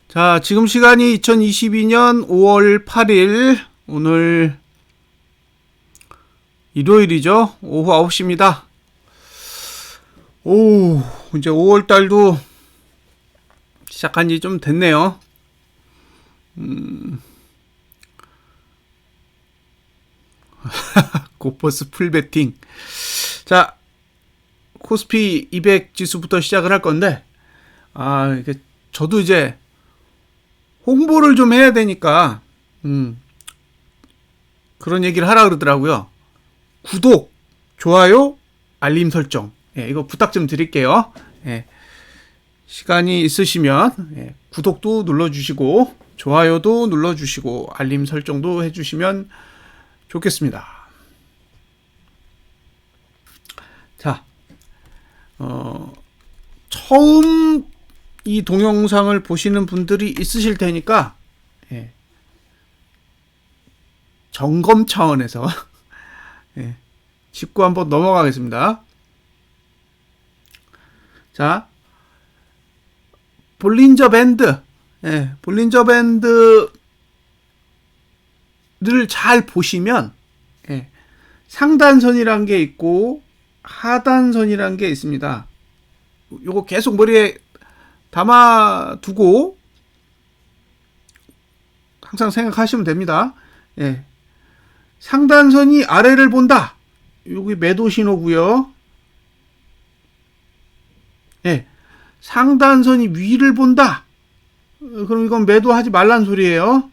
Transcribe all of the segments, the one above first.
자, 지금 시간이 2022년 5월 8일, 오늘 일요일이죠. 오후 9시입니다. 오, 이제 5월 달도 시작한 지 좀 됐네요. 고퍼스 풀베팅. 자, 코스피 200 지수부터 시작을 할 건데, 이게 저도 이제 홍보를 좀 해야 되니까, 그런 얘기를 하라 그러더라고요. 구독, 좋아요, 알림 설정. 이거 부탁 좀 드릴게요. 시간이 있으시면, 구독도 눌러주시고, 좋아요도 눌러주시고, 알림 설정도 해주시면 좋겠습니다. 자, 처음 이 동영상을 보시는 분들이 있으실 테니까, 점검 차원에서, 짚고 한번 넘어가겠습니다. 자, 볼린저 밴드, 볼린저 밴드를 잘 보시면, 상단선이란 게 있고 하단선이란 게 있습니다. 요거 계속 머리에 담아두고 항상 생각하시면 됩니다. 상단선이 아래를 본다. 여기 매도 신호고요. 상단선이 위를 본다. 그럼 이건 매도하지 말란 소리예요.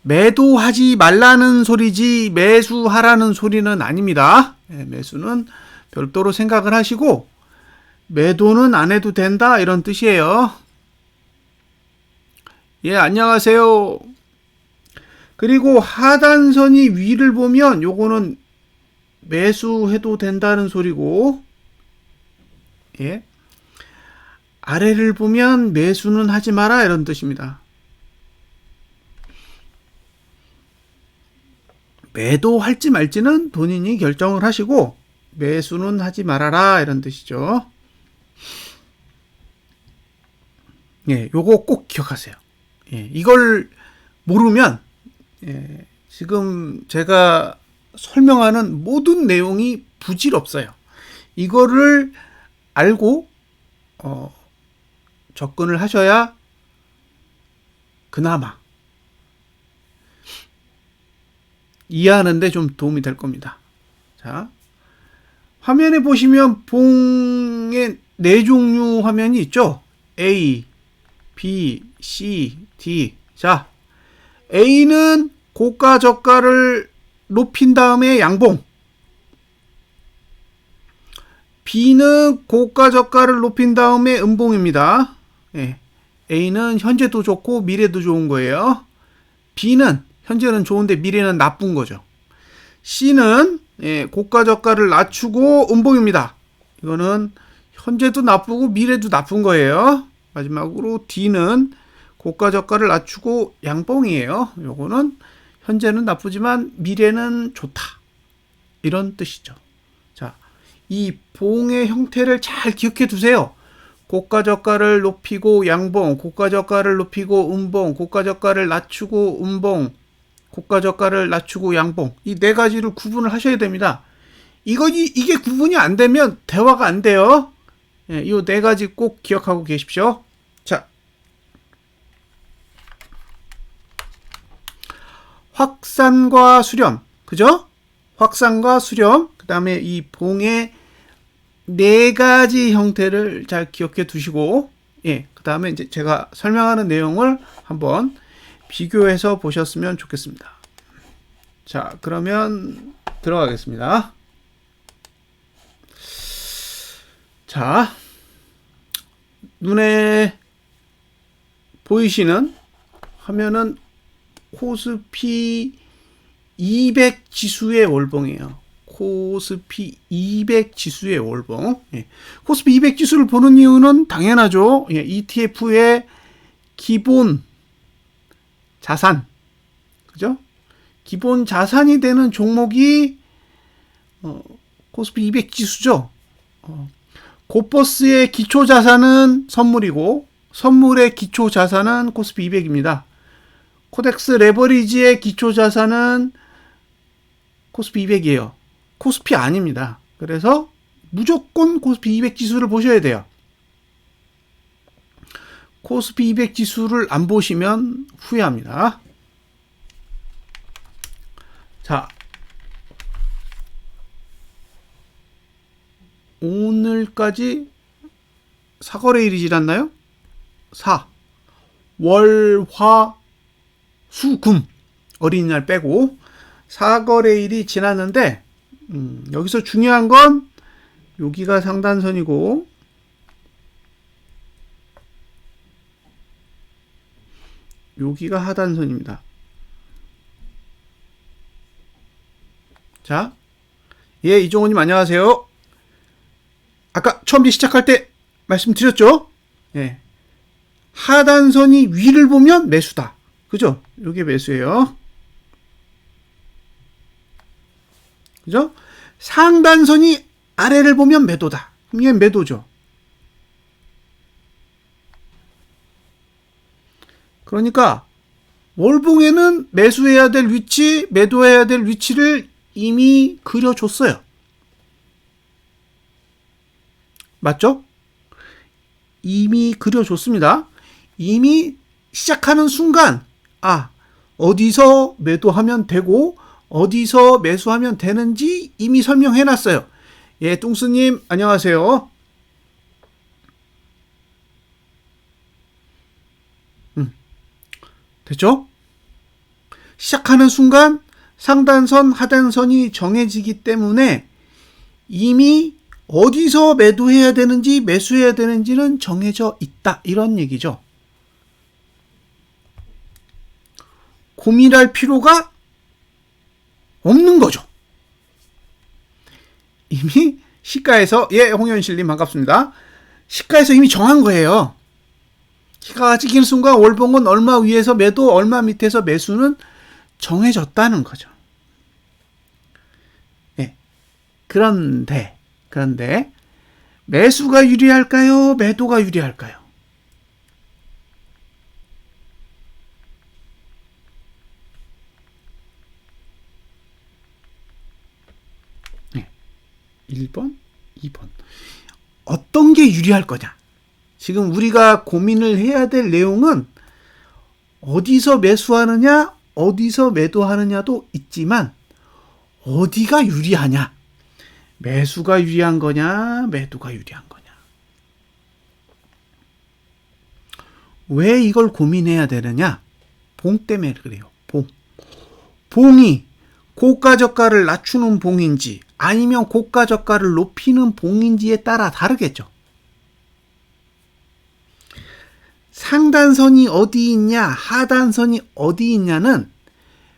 매도하지 말라는 소리지 매수하라는 소리는 아닙니다. 매수는 별도로 생각을 하시고 매도는 안 해도 된다 이런 뜻이에요. 안녕하세요. 그리고 하단선이 위를 보면 요거는 매수해도 된다는 소리고, 아래를 보면 매수는 하지 마라 이런 뜻입니다. 매도할지 말지는 본인이 결정을 하시고 매수는 하지 말아라 이런 뜻이죠. 요거 꼭 기억하세요. 이걸 모르면 지금 제가 설명하는 모든 내용이 부질없어요. 이거를 알고 접근을 하셔야 그나마 이해하는데 좀 도움이 될 겁니다. 자, 화면에 보시면 봉의 4종류 화면이 있죠. A, B, C, D. 자, A는 고가 저가를 높인 다음에 양봉. B는 고가 저가를 높인 다음에 음봉입니다. A는 현재도 좋고 미래도 좋은 거예요. B는 현재는 좋은데 미래는 나쁜 거죠. C는 고가 저가를 낮추고 음봉입니다. 이거는 현재도 나쁘고 미래도 나쁜 거예요. 마지막으로 D는 고가 저가를 낮추고 양봉이에요. 요거는 현재는 나쁘지만 미래는 좋다. 이런 뜻이죠. 자, 이 봉의 형태를 잘 기억해 두세요. 고가 저가를 높이고 양봉, 고가 저가를 높이고 음봉, 고가 저가를 낮추고 음봉, 고가 저가를 낮추고 양봉. 이 4가지를 구분을 하셔야 됩니다. 이게 구분이 안 되면 대화가 안 돼요. 이 4가지 꼭 기억하고 계십시오. 자, 확산과 수렴, 그죠? 확산과 수렴, 그 다음에 이 봉의 4가지 형태를 잘 기억해 두시고, 그 다음에 이제 제가 설명하는 내용을 한번 비교해서 보셨으면 좋겠습니다. 자, 그러면 들어가겠습니다. 자, 눈에 보이시는 화면은 코스피 200 지수의 월봉이에요. 코스피 200 지수의 월봉. 코스피 200 지수를 보는 이유는 당연하죠. ETF의 기본 자산, 그죠? 기본 자산이 되는 종목이 코스피 200 지수죠. 고퍼스의 기초 자산은 선물이고 선물의 기초 자산은 코스피 200입니다. 코덱스 레버리지의 기초 자산은 코스피 200이에요. 코스피 아닙니다. 그래서 무조건 코스피 200 지수를 보셔야 돼요. 코스피 200 지수를 안 보시면 후회합니다. 자, 오늘까지 4거래일이 지났나요? 4. 월, 화, 수, 금. 어린이날 빼고 4거래일이 지났는데 여기서 중요한 건 여기가 상단선이고 여기가 하단선입니다. 자, 예, 이종호님 안녕하세요. 아까 처음 시작할 때 말씀드렸죠? 예. 하단선이 위를 보면 매수다. 그죠? 이게 매수예요. 그죠? 상단선이 아래를 보면 매도다. 그럼 얘 매도죠. 그러니까 월봉에는 매수해야 될 위치, 매도해야 될 위치를 이미 그려줬어요. 맞죠? 이미 그려줬습니다. 이미 시작하는 순간 어디서 매도하면 되고 어디서 매수하면 되는지 이미 설명해놨어요. 예, 뚱스님 안녕하세요. 됐죠? 시작하는 순간 상단선, 하단선이 정해지기 때문에 이미 어디서 매도해야 되는지 매수해야 되는지는 정해져 있다. 이런 얘기죠. 고민할 필요가 없는 거죠. 이미 시가에서, 예, 홍현실님 반갑습니다. 시가에서 이미 정한 거예요. 시가가 찍히는 순간 월봉은 얼마 위에서 매도, 얼마 밑에서 매수는 정해졌다는 거죠. 예. 그런데 매수가 유리할까요? 매도가 유리할까요? 네. 1번, 2번. 어떤 게 유리할 거냐? 지금 우리가 고민을 해야 될 내용은 어디서 매수하느냐, 어디서 매도하느냐도 있지만 어디가 유리하냐? 매수가 유리한 거냐, 매도가 유리한 거냐? 왜 이걸 고민해야 되느냐? 봉 때문에 그래요. 봉이 고가 저가를 낮추는 봉인지 아니면 고가 저가를 높이는 봉인지에 따라 다르겠죠. 상단선이 어디 있냐, 하단선이 어디 있냐는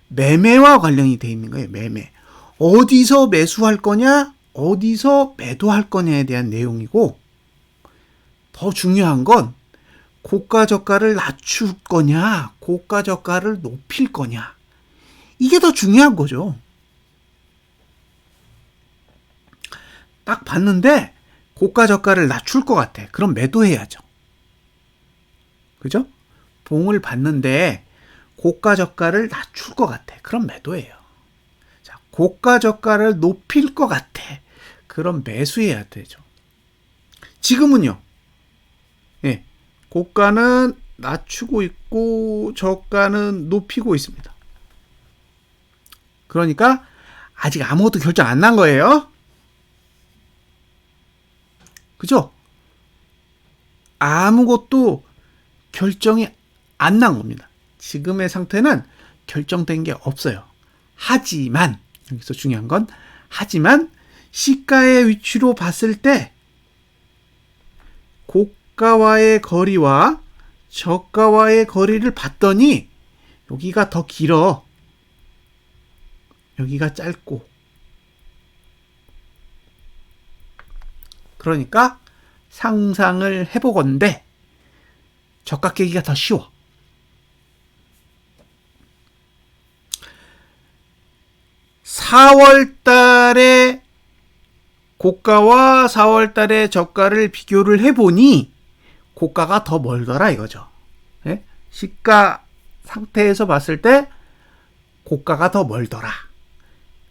매매와 관련이 되어 있는 거예요. 매매. 어디서 매수할 거냐, 어디서 매도할 거냐에 대한 내용이고, 더 중요한 건 고가 저가를 낮출 거냐, 고가 저가를 높일 거냐. 이게 더 중요한 거죠. 딱 봤는데 고가 저가를 낮출 것 같아. 그럼 매도해야죠. 그죠? 봉을 봤는데 고가 저가를 낮출 것 같아. 그럼 매도해요. 자, 고가 저가를 높일 것 같아. 그럼 매수해야 되죠. 지금은요. 예, 고가는 낮추고 있고 저가는 높이고 있습니다. 그러니까 아직 아무것도 결정 안 난 거예요. 그죠? 아무것도 결정이 안 난 겁니다. 지금의 상태는 결정된 게 없어요. 하지만 여기서 중요한 건 하지만 시가의 위치로 봤을 때 고가와의 거리와 저가와의 거리를 봤더니 여기가 더 길어. 여기가 짧고. 그러니까 상상을 해보건대 저가 깨기가 더 쉬워. (4월) 달에 고가와 4월 달의 저가를 비교를 해보니 고가가 더 멀더라 이거죠. 예? 시가 상태에서 봤을 때 고가가 더 멀더라.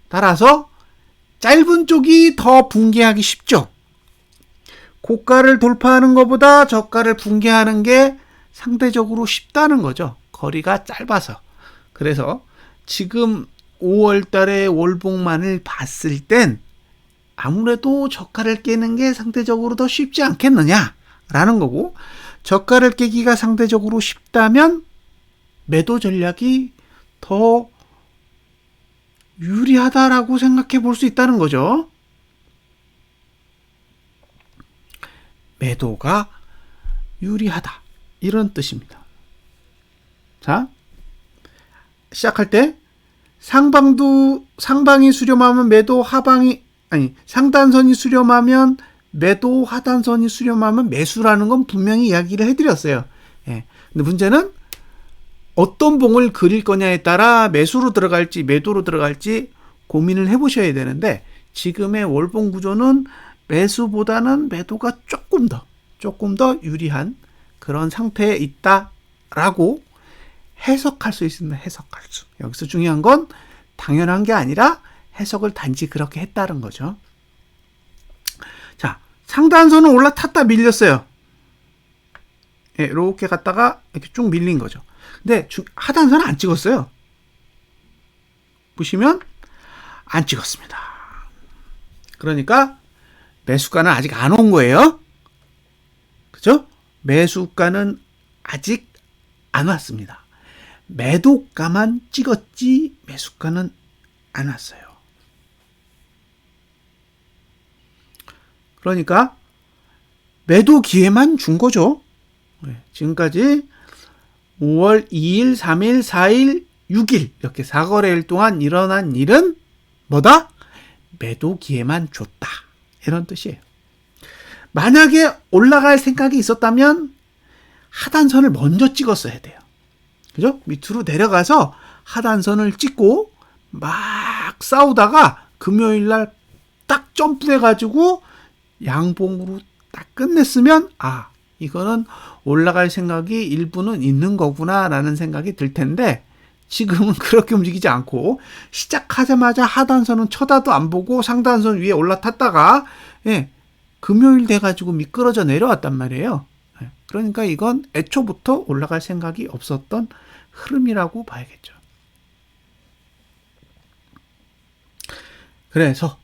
따라서 짧은 쪽이 더 붕괴하기 쉽죠. 고가를 돌파하는 것보다 저가를 붕괴하는 게 상대적으로 쉽다는 거죠. 거리가 짧아서. 그래서 지금 5월 달에 월봉만을 봤을 땐 아무래도 저가를 깨는 게 상대적으로 더 쉽지 않겠느냐라는 거고, 저가를 깨기가 상대적으로 쉽다면 매도 전략이 더 유리하다라고 생각해 볼 수 있다는 거죠. 매도가 유리하다, 이런 뜻입니다. 자, 시작할 때 상방이 수렴하면 매도, 상단선이 수렴하면 매도, 하단선이 수렴하면 매수라는 건 분명히 이야기를 해드렸어요. 예. 근데 문제는 어떤 봉을 그릴 거냐에 따라 매수로 들어갈지 매도로 들어갈지 고민을 해보셔야 되는데, 지금의 월봉 구조는 매수보다는 매도가 조금 더 유리한 그런 상태에 있다라고 해석할 수 있습니다. 해석할 수. 여기서 중요한 건 당연한 게 아니라 해석을 단지 그렇게 했다는 거죠. 자, 상단선은 올라탔다 밀렸어요. 예, 이렇게 갔다가 이렇게 쭉 밀린 거죠. 근데 하단선은 안 찍었어요. 보시면 안 찍었습니다. 그러니까 매수가는 아직 안 온 거예요. 그죠? 매수가는 아직 안 왔습니다. 매도가만 찍었지 매수가는 안 왔어요. 그러니까 매도 기회만 준 거죠. 지금까지 5월 2일, 3일, 4일, 6일 이렇게 4거래일 동안 일어난 일은 뭐다? 매도 기회만 줬다, 이런 뜻이에요. 만약에 올라갈 생각이 있었다면 하단선을 먼저 찍었어야 돼요. 그죠? 밑으로 내려가서 하단선을 찍고 막 싸우다가 금요일날 딱 점프해가지고 양봉으로 딱 끝냈으면, 아, 이거는 올라갈 생각이 일부는 있는 거구나 라는 생각이 들 텐데, 지금은 그렇게 움직이지 않고 시작하자마자 하단선은 쳐다도 안 보고 상단선 위에 올라탔다가 금요일 돼가지고 미끄러져 내려왔단 말이에요. 그러니까 이건 애초부터 올라갈 생각이 없었던 흐름이라고 봐야겠죠. 그래서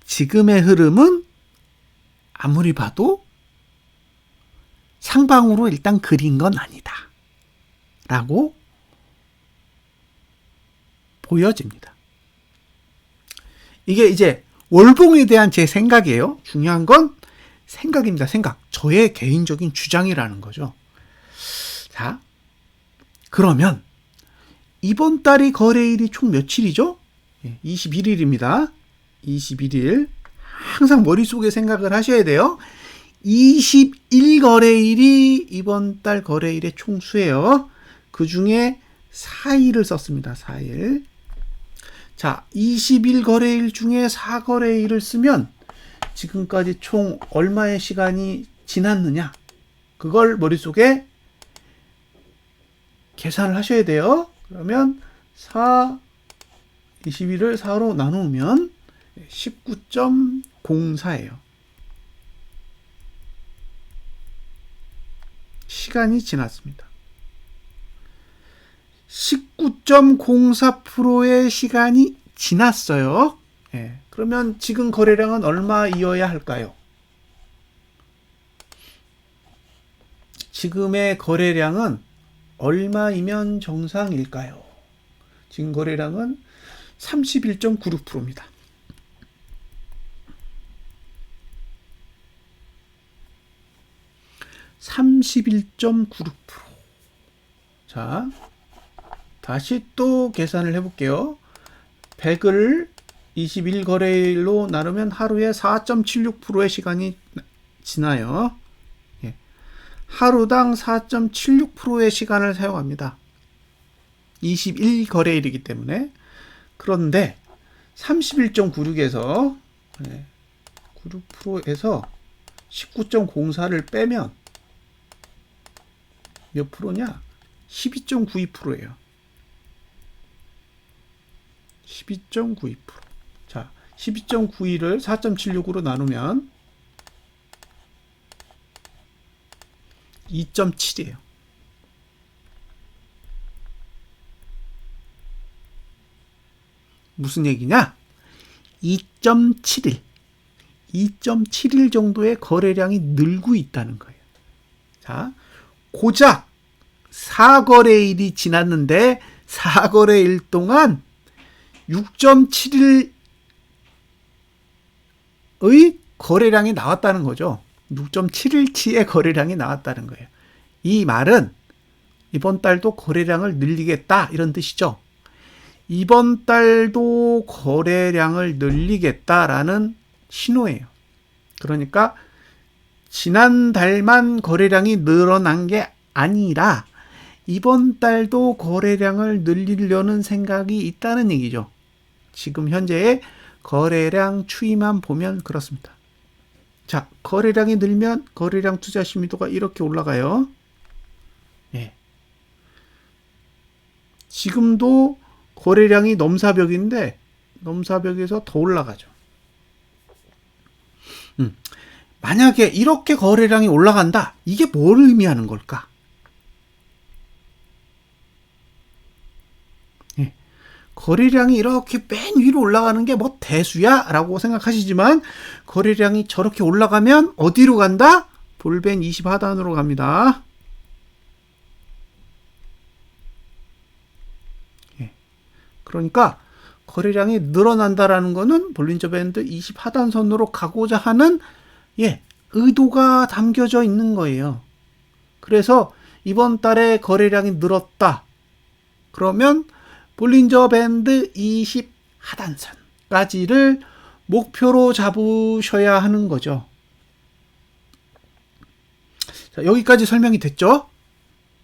지금의 흐름은 아무리 봐도 상방으로 일단 그린 건 아니다 라고 보여집니다. 이게 이제 월봉에 대한 제 생각이에요. 중요한 건 생각입니다. 생각. 저의 개인적인 주장이라는 거죠. 자, 그러면 이번 달이 거래일이 총 며칠이죠? 21일입니다. 21일. 항상 머릿속에 생각을 하셔야 돼요. 21거래일이 이번 달 거래일의 총수예요. 그 중에 4일을 썼습니다. 4일. 자, 21거래일 중에 4거래일을 쓰면 지금까지 총 얼마의 시간이 지났느냐, 그걸 머릿속에 계산을 하셔야 돼요. 그러면 21을 4로 나누면 19.04예요. 시간이 지났습니다. 19.04%의 시간이 지났어요. 그러면 지금 거래량은 얼마이어야 할까요? 지금의 거래량은 얼마이면 정상일까요? 지금 거래량은 31.96%입니다. (31.96%) 자, 다시 또 계산을 해볼게요. 100을 21거래일로 나누면 하루에 4.76%의 시간이 지나요. 하루당 4.76%의 시간을 사용합니다. 21거래일이기 때문에. 그런데 31.96에서 96%에서 19.04를 빼면 몇 프로냐? 12.92%예요. 12.92%. 자, 12.92를 4.76으로 나누면 2.7이에요. 무슨 얘기냐? 2.71 정도의 거래량이 늘고 있다는 거예요. 자, 고작 4거래일이 지났는데 4거래일 동안 6.71의 거래량이 나왔다는 거죠. 6.7일치의 거래량이 나왔다는 거예요. 이 말은 이번 달도 거래량을 늘리겠다 이런 뜻이죠. 이번 달도 거래량을 늘리겠다라는 신호예요. 그러니까 지난달만 거래량이 늘어난 게 아니라 이번 달도 거래량을 늘리려는 생각이 있다는 얘기죠. 지금 현재의 거래량 추이만 보면 그렇습니다. 자, 거래량이 늘면 거래량 투자 심의도가 이렇게 올라가요. 예. 지금도 거래량이 넘사벽인데 넘사벽에서 더 올라가죠. 만약에 이렇게 거래량이 올라간다. 이게 뭘 의미하는 걸까? 예. 거래량이 이렇게 맨 위로 올라가는 게 뭐 대수야? 라고 생각하시지만 거래량이 저렇게 올라가면 어디로 간다? 볼벤 20 하단으로 갑니다. 예. 그러니까 거래량이 늘어난다라는 거는 볼린저 밴드 20 하단선으로 가고자 하는 의도가 담겨져 있는 거예요. 그래서 이번 달에 거래량이 늘었다. 그러면 볼린저 밴드 20 하단선까지를 목표로 잡으셔야 하는 거죠. 자, 여기까지 설명이 됐죠?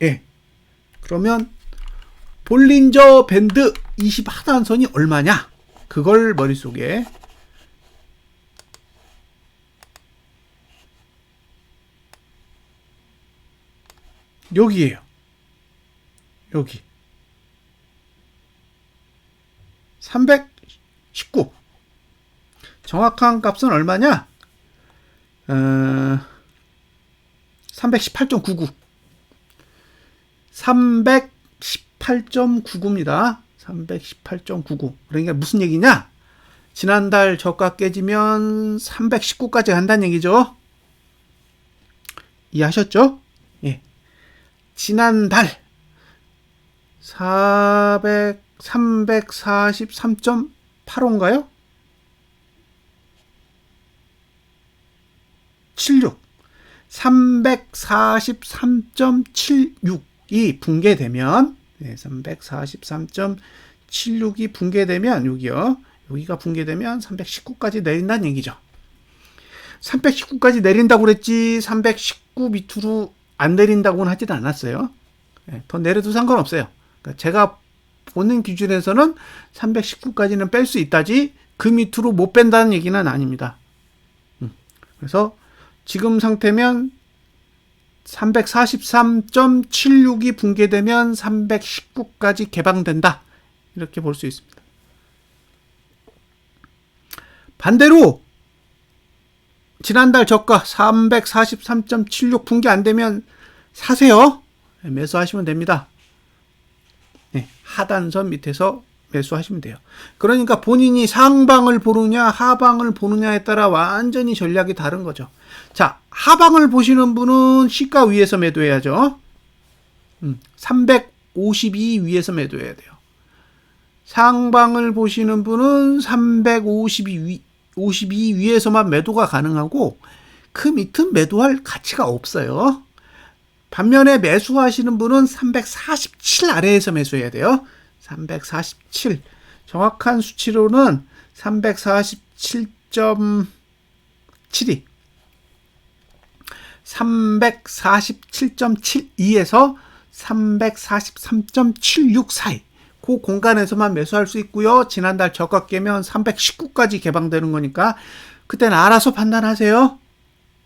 예. 그러면 볼린저 밴드 20 하단선이 얼마냐? 그걸 머릿속에 여기에요. 여기 319 정확한 값은 얼마냐? 318.99 318.99입니다. 318.99 그러니까 무슨 얘기냐? 지난달 저가 깨지면 319까지 간다는 얘기죠. 이해하셨죠? 예. 지난달 343.85인가요? 76 343.76이 붕괴되면 343.76이 붕괴되면 여기가 붕괴되면 319까지 내린다는 얘기죠. 319까지 내린다고 그랬지 319 밑으로 안 내린다고는 하지는 않았어요. 더 내려도 상관없어요. 그러니까 제가 보는 기준에서는 319까지는 뺄 수 있다지 그 밑으로 못 뺀다는 얘기는 아닙니다. 그래서 지금 상태면 343.76이 붕괴되면 319까지 개방된다. 이렇게 볼 수 있습니다. 반대로 지난달 저가 343.76 붕괴 안 되면 사세요. 매수하시면 됩니다. 하단선 밑에서 매수하시면 돼요. 그러니까 본인이 상방을 보느냐 하방을 보느냐에 따라 완전히 전략이 다른 거죠. 자, 하방을 보시는 분은 시가 위에서 매도해야죠. 352 위에서 매도해야 돼요. 상방을 보시는 분은 352 위에서만 매도가 가능하고 그 밑은 매도할 가치가 없어요. 반면에 매수하시는 분은 347 아래에서 매수해야 돼요. 347 정확한 수치로는 347.72 347.72에서 343.76 사이 그 공간에서만 매수할 수 있고요. 지난달 저가 깨면 319까지 개방되는 거니까 그때는 알아서 판단하세요.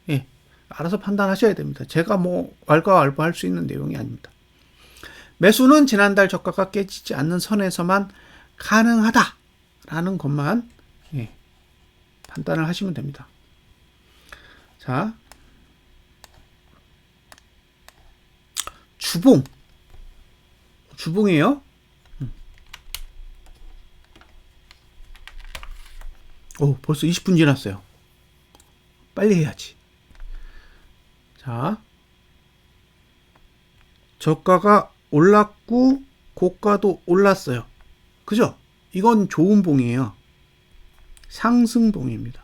예, 알아서 판단하셔야 됩니다. 제가 뭐 왈가왈부할 수 있는 내용이 아닙니다. 매수는 지난달 저가가 깨지지 않는 선에서만 가능하다라는 것만 판단을 하시면 됩니다. 자, 주봉이에요. 오, 벌써 20분 지났어요. 빨리 해야지. 자, 저가가 올랐고 고가도 올랐어요. 그죠? 이건 좋은 봉이에요. 상승봉입니다.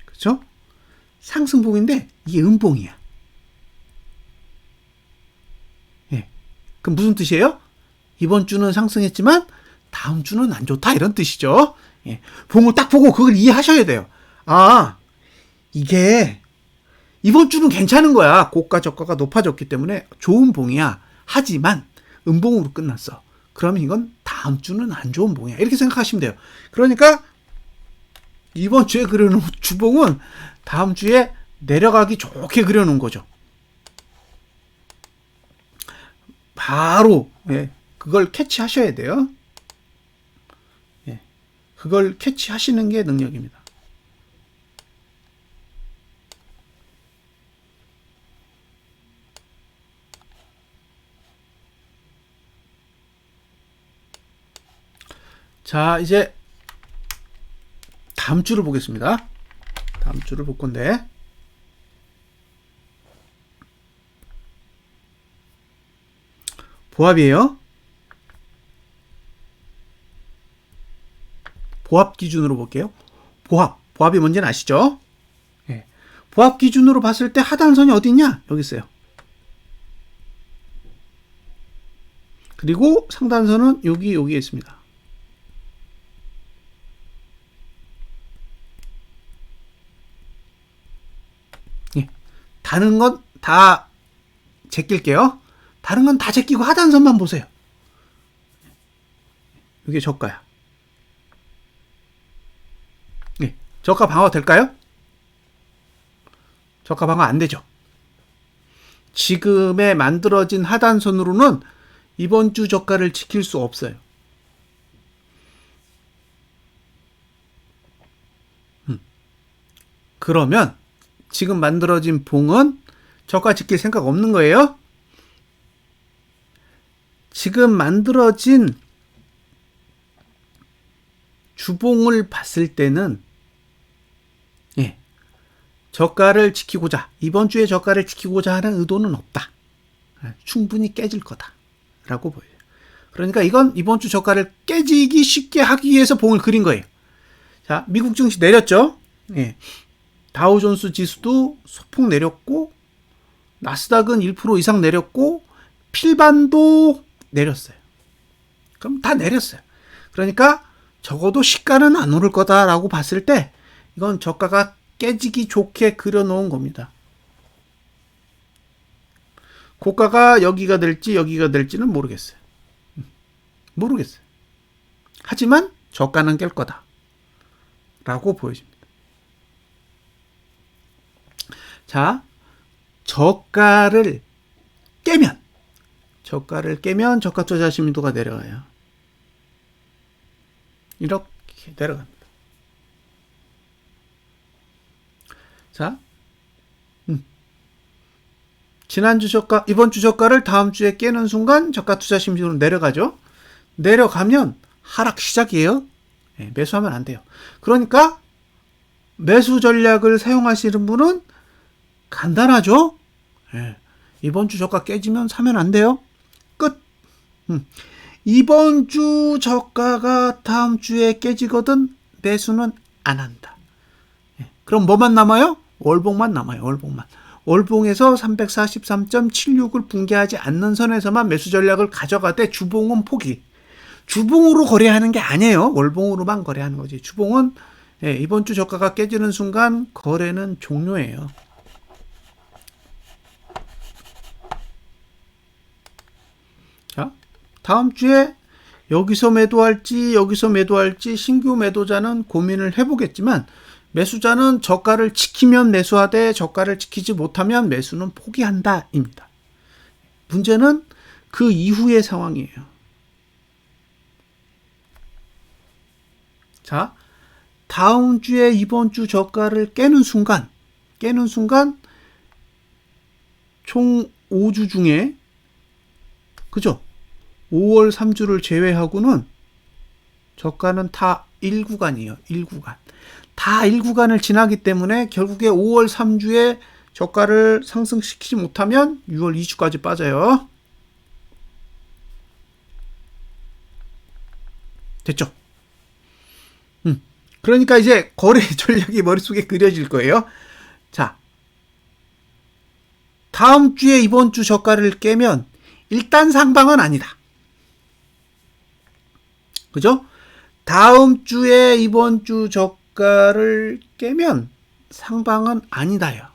그죠? 상승봉인데 이게 음봉이야. 예. 그럼 무슨 뜻이에요? 이번 주는 상승했지만 다음 주는 안 좋다 이런 뜻이죠. 예. 봉을 딱 보고 그걸 이해하셔야 돼요. 아, 이게 이번 주는 괜찮은 거야. 고가 저가가 높아졌기 때문에 좋은 봉이야. 하지만 음봉으로 끝났어. 그러면 이건 다음 주는 안 좋은 봉이야. 이렇게 생각하시면 돼요. 그러니까 이번 주에 그려놓은 주봉은 다음 주에 내려가기 좋게 그려놓은 거죠. 바로 그걸 캐치하셔야 돼요. 그걸 캐치하시는 게 능력입니다. 자, 이제 다음 주를 보겠습니다. 다음 주를 볼 건데, 보합이에요. 보합 기준으로 볼게요. 보합이 뭔지는 아시죠? 예. 보합 기준으로 봤을 때 하단선이 어디 있냐? 여기 있어요. 그리고 상단선은 여기에 있습니다. 예. 다른 건 다 제낄게요. 다른 건 다 제끼고 하단선만 보세요. 이게 저가야. 예. 저가 방어 될까요? 저가 방어 안 되죠. 지금에 만들어진 하단선으로는 이번 주 저가를 지킬 수 없어요. 그러면 지금 만들어진 봉은 저가 지킬 생각 없는 거예요? 지금 만들어진 주봉을 봤을 때는 저가를 지키고자, 이번 주에 저가를 지키고자 하는 의도는 없다. 충분히 깨질 거다 라고 보여요. 그러니까 이건 이번 주 저가를 깨지기 쉽게 하기 위해서 봉을 그린 거예요. 자, 미국 증시 내렸죠? 다우존스 지수도 소폭 내렸고, 나스닥은 1% 이상 내렸고, 필반도 내렸어요. 그럼 다 내렸어요. 그러니까 적어도 시가는 안 오를 거다라고 봤을 때 이건 저가가 깨지기 좋게 그려놓은 겁니다. 고가가 여기가 될지는 모르겠어요. 모르겠어요. 하지만 저가는 깰 거다 라고 보여집니다. 자, 저가를 깨면 저가 투자 심리도가 내려가요. 이렇게 내려갑니다. 자, 지난주 저가, 이번 주 저가를 다음 주에 깨는 순간 저가 투자 심리도는 내려가죠. 내려가면 하락 시작이에요. 매수하면 안 돼요. 그러니까 매수 전략을 사용하시는 분은 간단하죠. 이번 주 저가 깨지면 사면 안 돼요. 끝. 이번 주 저가가 다음 주에 깨지거든 매수는 안 한다. 그럼 뭐만 남아요? 월봉만 남아요. 월봉에서 343.76을 붕괴하지 않는 선에서만 매수 전략을 가져가되 주봉은 포기. 주봉으로 거래하는 게 아니에요. 월봉으로만 거래하는 거지. 주봉은 이번 주 저가가 깨지는 순간 거래는 종료예요. 자, 다음 주에 여기서 매도할지 여기서 매도할지 신규 매도자는 고민을 해보겠지만 매수자는 저가를 지키면 매수하되 저가를 지키지 못하면 매수는 포기한다입니다. 문제는 그 이후의 상황이에요. 자, 다음 주에 이번 주 저가를 깨는 순간 총 5주 중에 그죠? 5월 3주를 제외하고는 저가는 다 1구간이에요. 1구간. 다 1구간을 지나기 때문에 결국에 5월 3주에 저가를 상승시키지 못하면 6월 2주까지 빠져요. 됐죠? 그러니까 이제 거래 전략이 머릿속에 그려질 거예요. 자, 다음 주에 이번 주 저가를 깨면 일단 상방은 아니다. 그죠? 다음 주에 이번 주 저가를 깨면 상방은 아니다요.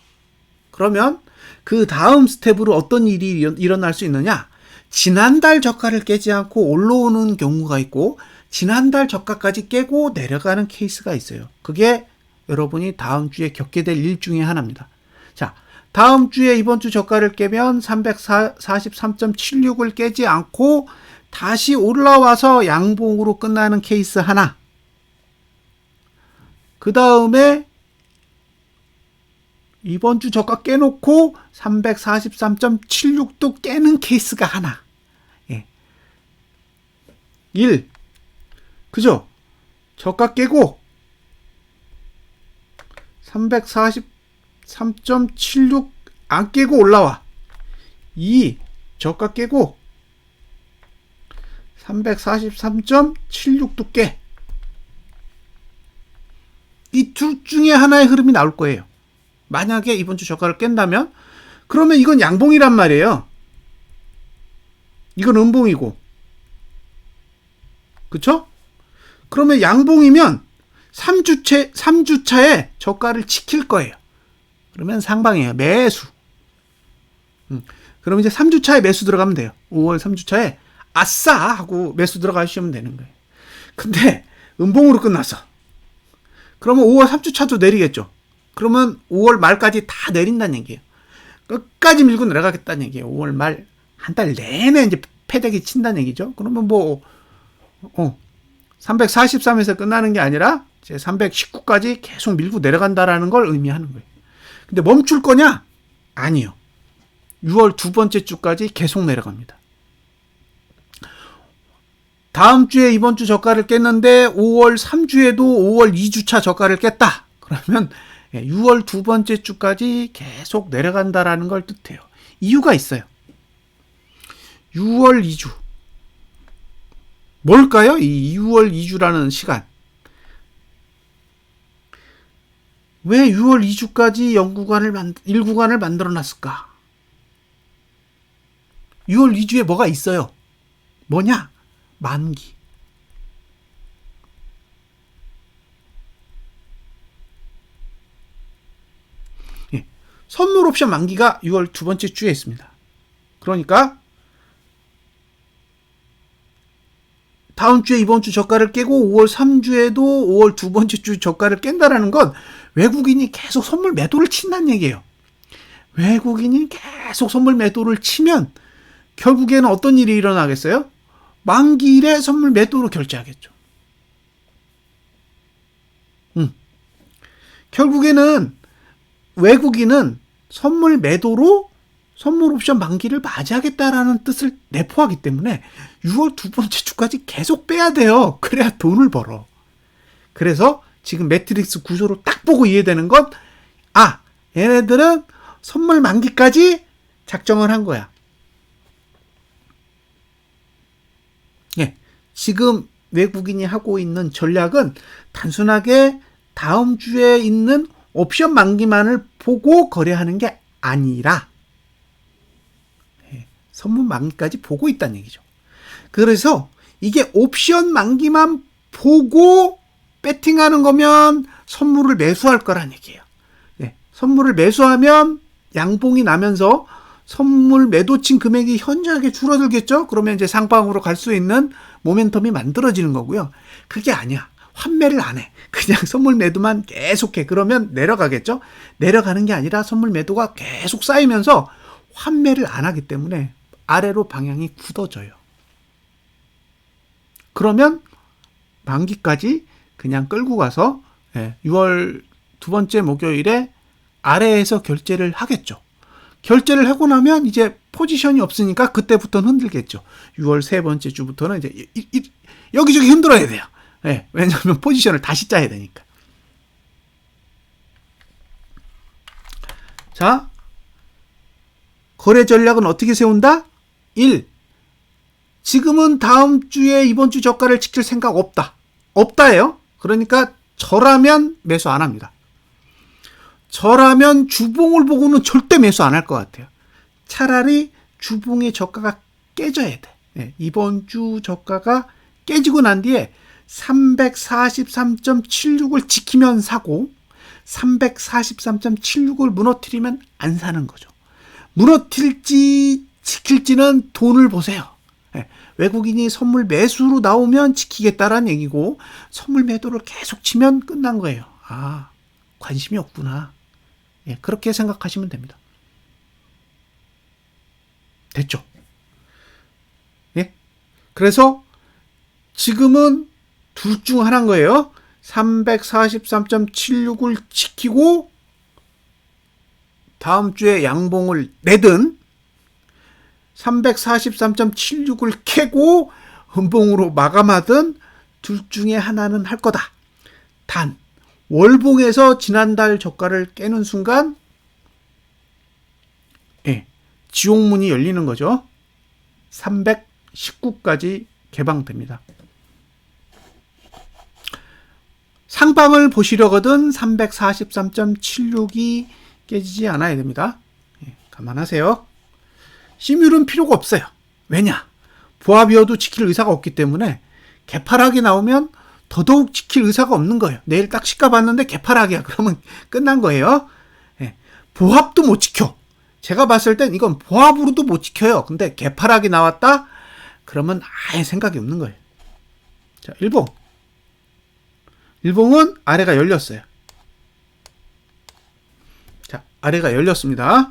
그러면 그 다음 스텝으로 어떤 일이 일어날 수 있느냐? 지난달 저가를 깨지 않고 올라오는 경우가 있고 지난달 저가까지 깨고 내려가는 케이스가 있어요. 그게 여러분이 다음 주에 겪게 될 일 중에 하나입니다. 자, 다음 주에 이번 주 저가를 깨면 343.76을 깨지 않고 다시 올라와서 양봉으로 끝나는 케이스 하나. 그 다음에 이번 주 저가 깨놓고 343.76도 깨는 케이스가 하나. 예. 1. 그죠? 저가 깨고 343.76 안 깨고 올라와. 2. 저가 깨고 343.76도 깨. 이 둘 중에 하나의 흐름이 나올 거예요. 만약에 이번 주 저가를 깬다면 그러면 이건 양봉이란 말이에요. 이건 음봉이고. 그쵸? 그러면 양봉이면 3주차에 저가를 지킬 거예요. 그러면 상방이에요. 매수. 그럼 이제 3주차에 매수 들어가면 돼요. 5월 3주차에 아싸 하고 매수 들어가시면 되는 거예요. 근데 음봉으로 끝났어. 그러면 5월 3주차도 내리겠죠. 그러면 5월 말까지 다 내린다는 얘기예요. 끝까지 밀고 내려가겠다는 얘기예요. 5월 말 한 달 내내 이제 패대기 친다는 얘기죠. 그러면 343에서 끝나는 게 아니라 이제 319까지 계속 밀고 내려간다라는 걸 의미하는 거예요. 근데 멈출 거냐? 아니요. 6월 두 번째 주까지 계속 내려갑니다. 다음 주에 이번 주 저가를 깼는데 5월 3주에도 5월 2주차 저가를 깼다. 그러면 6월 두 번째 주까지 계속 내려간다라는 걸 뜻해요. 이유가 있어요. 6월 2주. 뭘까요? 이 6월 2주라는 시간. 왜 6월 2주까지 1구간을 만들어 놨을까? 6월 2주에 뭐가 있어요? 뭐냐? 만기. 예. 선물 옵션 만기가 6월 두 번째 주에 있습니다. 그러니까 다음 주에 이번 주 저가를 깨고 5월 3주에도 5월 두 번째 주 저가를 깬다라는 건 외국인이 계속 선물 매도를 친다는 얘기예요. 외국인이 계속 선물 매도를 치면 결국에는 어떤 일이 일어나겠어요? 만기일에 선물 매도로 결제하겠죠. 결국에는 외국인은 선물 매도로 선물 옵션 만기를 맞이하겠다라는 뜻을 내포하기 때문에 6월 두 번째 주까지 계속 빼야 돼요. 그래야 돈을 벌어. 그래서 지금 매트릭스 구조로 딱 보고 이해되는 건 얘네들은 선물 만기까지 작정을 한 거야. 예, 지금 외국인이 하고 있는 전략은 단순하게 다음 주에 있는 옵션 만기만을 보고 거래하는 게 아니라 선물 만기까지 보고 있다는 얘기죠. 그래서 이게 옵션 만기만 보고 배팅하는 거면 선물을 매수할 거란 얘기예요. 네, 선물을 매수하면 양봉이 나면서 선물 매도친 금액이 현저하게 줄어들겠죠? 그러면 이제 상방으로 갈 수 있는 모멘텀이 만들어지는 거고요. 그게 아니야. 환매를 안 해. 그냥 선물 매도만 계속해. 그러면 내려가겠죠? 내려가는 게 아니라 선물 매도가 계속 쌓이면서 환매를 안 하기 때문에 아래로 방향이 굳어져요. 그러면 만기까지 그냥 끌고 가서 6월 두 번째 목요일에 아래에서 결제를 하겠죠. 결제를 하고 나면 이제 포지션이 없으니까 그때부터는 흔들겠죠. 6월 세 번째 주부터는 이제 여기저기 흔들어야 돼요. 왜냐하면 포지션을 다시 짜야 되니까. 자, 거래 전략은 어떻게 세운다? 1. 지금은 다음 주에 이번 주 저가를 지킬 생각 없다. 없다예요. 그러니까 저라면 매수 안 합니다. 저라면 주봉을 보고는 절대 매수 안 할 것 같아요. 차라리 주봉의 저가가 깨져야 돼. 이번 주 저가가 깨지고 난 뒤에 343.76을 지키면 사고 343.76을 무너뜨리면 안 사는 거죠. 무너뜨릴지 지킬지는 돈을 보세요. 외국인이 선물 매수로 나오면 지키겠다라는 얘기고 선물 매도를 계속 치면 끝난 거예요. 아, 관심이 없구나. 그렇게 생각하시면 됩니다. 됐죠? 그래서 지금은 둘 중 하나인 거예요. 343.76을 지키고 다음 주에 양봉을 내든 343.76을 캐고 음봉으로 마감하든 둘 중에 하나는 할 거다. 단 월봉에서 지난달 저가를 깨는 순간 지옥문이 열리는 거죠. 319까지 개방됩니다. 상방을 보시려거든 343.76이 깨지지 않아야 됩니다. 감안하세요. 시뮬은 필요가 없어요. 왜냐? 보합이어도 지킬 의사가 없기 때문에 개파락이 나오면 더더욱 지킬 의사가 없는 거예요. 내일 딱 시가 봤는데 개파락이야. 그러면 끝난 거예요. 보합도 못 지켜. 제가 봤을 땐 이건 보합으로도 못 지켜요. 근데 개파락이 나왔다? 그러면 아예 생각이 없는 거예요. 자, 일봉. 일봉은 아래가 열렸어요. 자, 아래가 열렸습니다.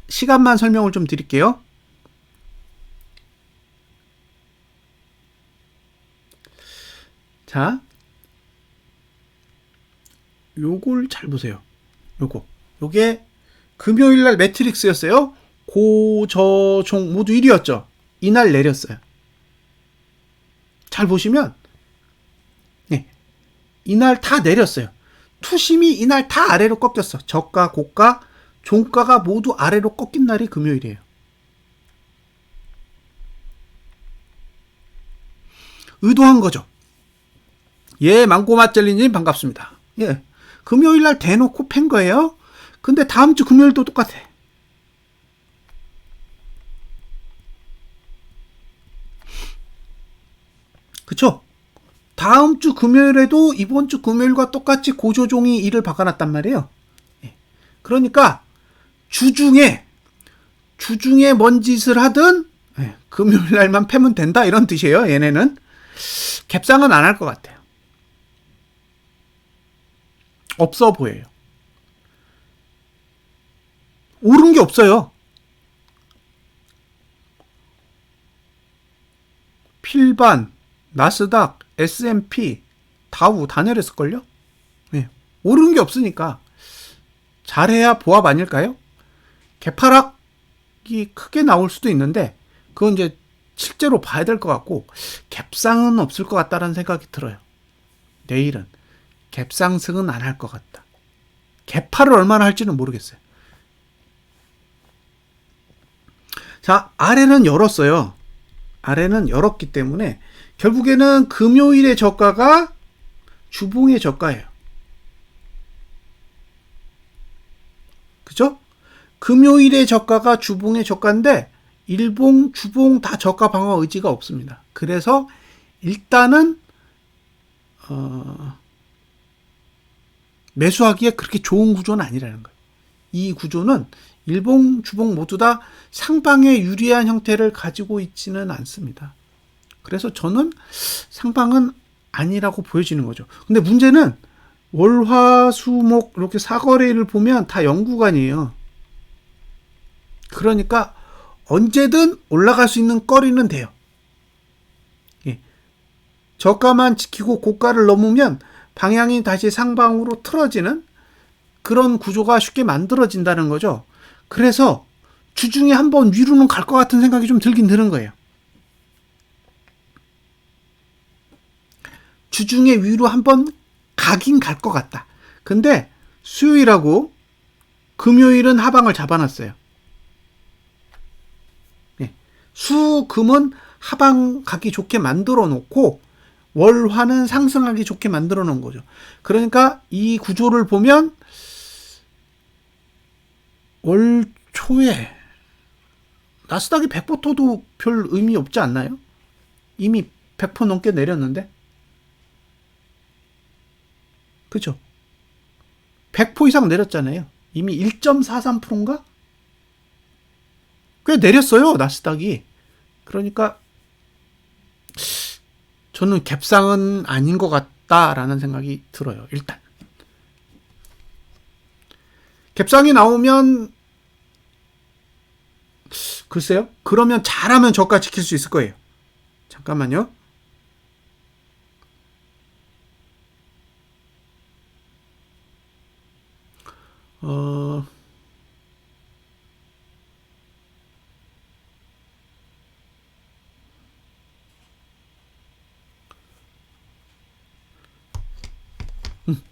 시간만 설명을 좀 드릴게요. 자, 요걸 잘 보세요. 요게 금요일날 매트릭스였어요. 고, 저, 종 모두 1위였죠. 이날 내렸어요. 잘 보시면 이날 다 내렸어요. 투심이 이날 다 아래로 꺾였어. 저가, 고가, 종가가 모두 아래로 꺾인 날이 금요일이에요. 의도한 거죠. 망고맛젤리님 반갑습니다. 금요일날 대놓고 팬 거예요. 근데 다음 주 금요일도 똑같아. 그쵸? 다음 주 금요일에도 이번 주 금요일과 똑같이 고조종이 이를 박아놨단 말이에요. 그러니까 주중에 뭔 짓을 하든 금요일 날만 패면 된다 이런 뜻이에요. 얘네는 갭상은 안 할 것 같아요. 없어 보여요. 오른 게 없어요. 필반, 나스닥, S&P, 다우 다 내렸을걸요? 오른 게 없으니까 잘해야 보합 아닐까요? 개파락이 크게 나올 수도 있는데 그건 이제 실제로 봐야 될 것 같고 갭상은 없을 것 같다는 생각이 들어요. 내일은 갭상승은 안 할 것 같다. 개파를 얼마나 할지는 모르겠어요. 자, 아래는 열었어요. 아래는 열었기 때문에 결국에는 금요일의 저가가 주봉의 저가예요. 그죠? 금요일의 저가가 주봉의 저가인데 일봉, 주봉 다 저가 방어 의지가 없습니다. 그래서 일단은 매수하기에 그렇게 좋은 구조는 아니라는 거예요. 이 구조는 일봉, 주봉 모두 다 상방에 유리한 형태를 가지고 있지는 않습니다. 그래서 저는 상방은 아니라고 보여지는 거죠. 근데 문제는 월, 화, 수, 목 이렇게 사거리를 보면 다 영구간이에요. 그러니까 언제든 올라갈 수 있는 거리는 돼요. 예. 저가만 지키고 고가를 넘으면 방향이 다시 상방으로 틀어지는 그런 구조가 쉽게 만들어진다는 거죠. 그래서 주중에 한번 위로는 갈 것 같은 생각이 좀 들긴 드는 거예요. 주중에 위로 한번 가긴 갈 것 같다. 근데 수요일하고 금요일은 하방을 잡아놨어요. 네. 수, 금은 하방 가기 좋게 만들어 놓고 월, 화는 상승하기 좋게 만들어 놓은 거죠. 그러니까 이 구조를 보면 월 초에 나스닥이 100%도 별 의미 없지 않나요? 이미 100% 넘게 내렸는데. 그죠? 100% 이상 내렸잖아요. 이미 1.43%인가? 꽤 내렸어요, 나스닥이. 그러니까 저는 갭상은 아닌 것 같다라는 생각이 들어요. 일단 갭상이 나오면 글쎄요. 그러면 잘하면 저가 지킬 수 있을 거예요. 잠깐만요.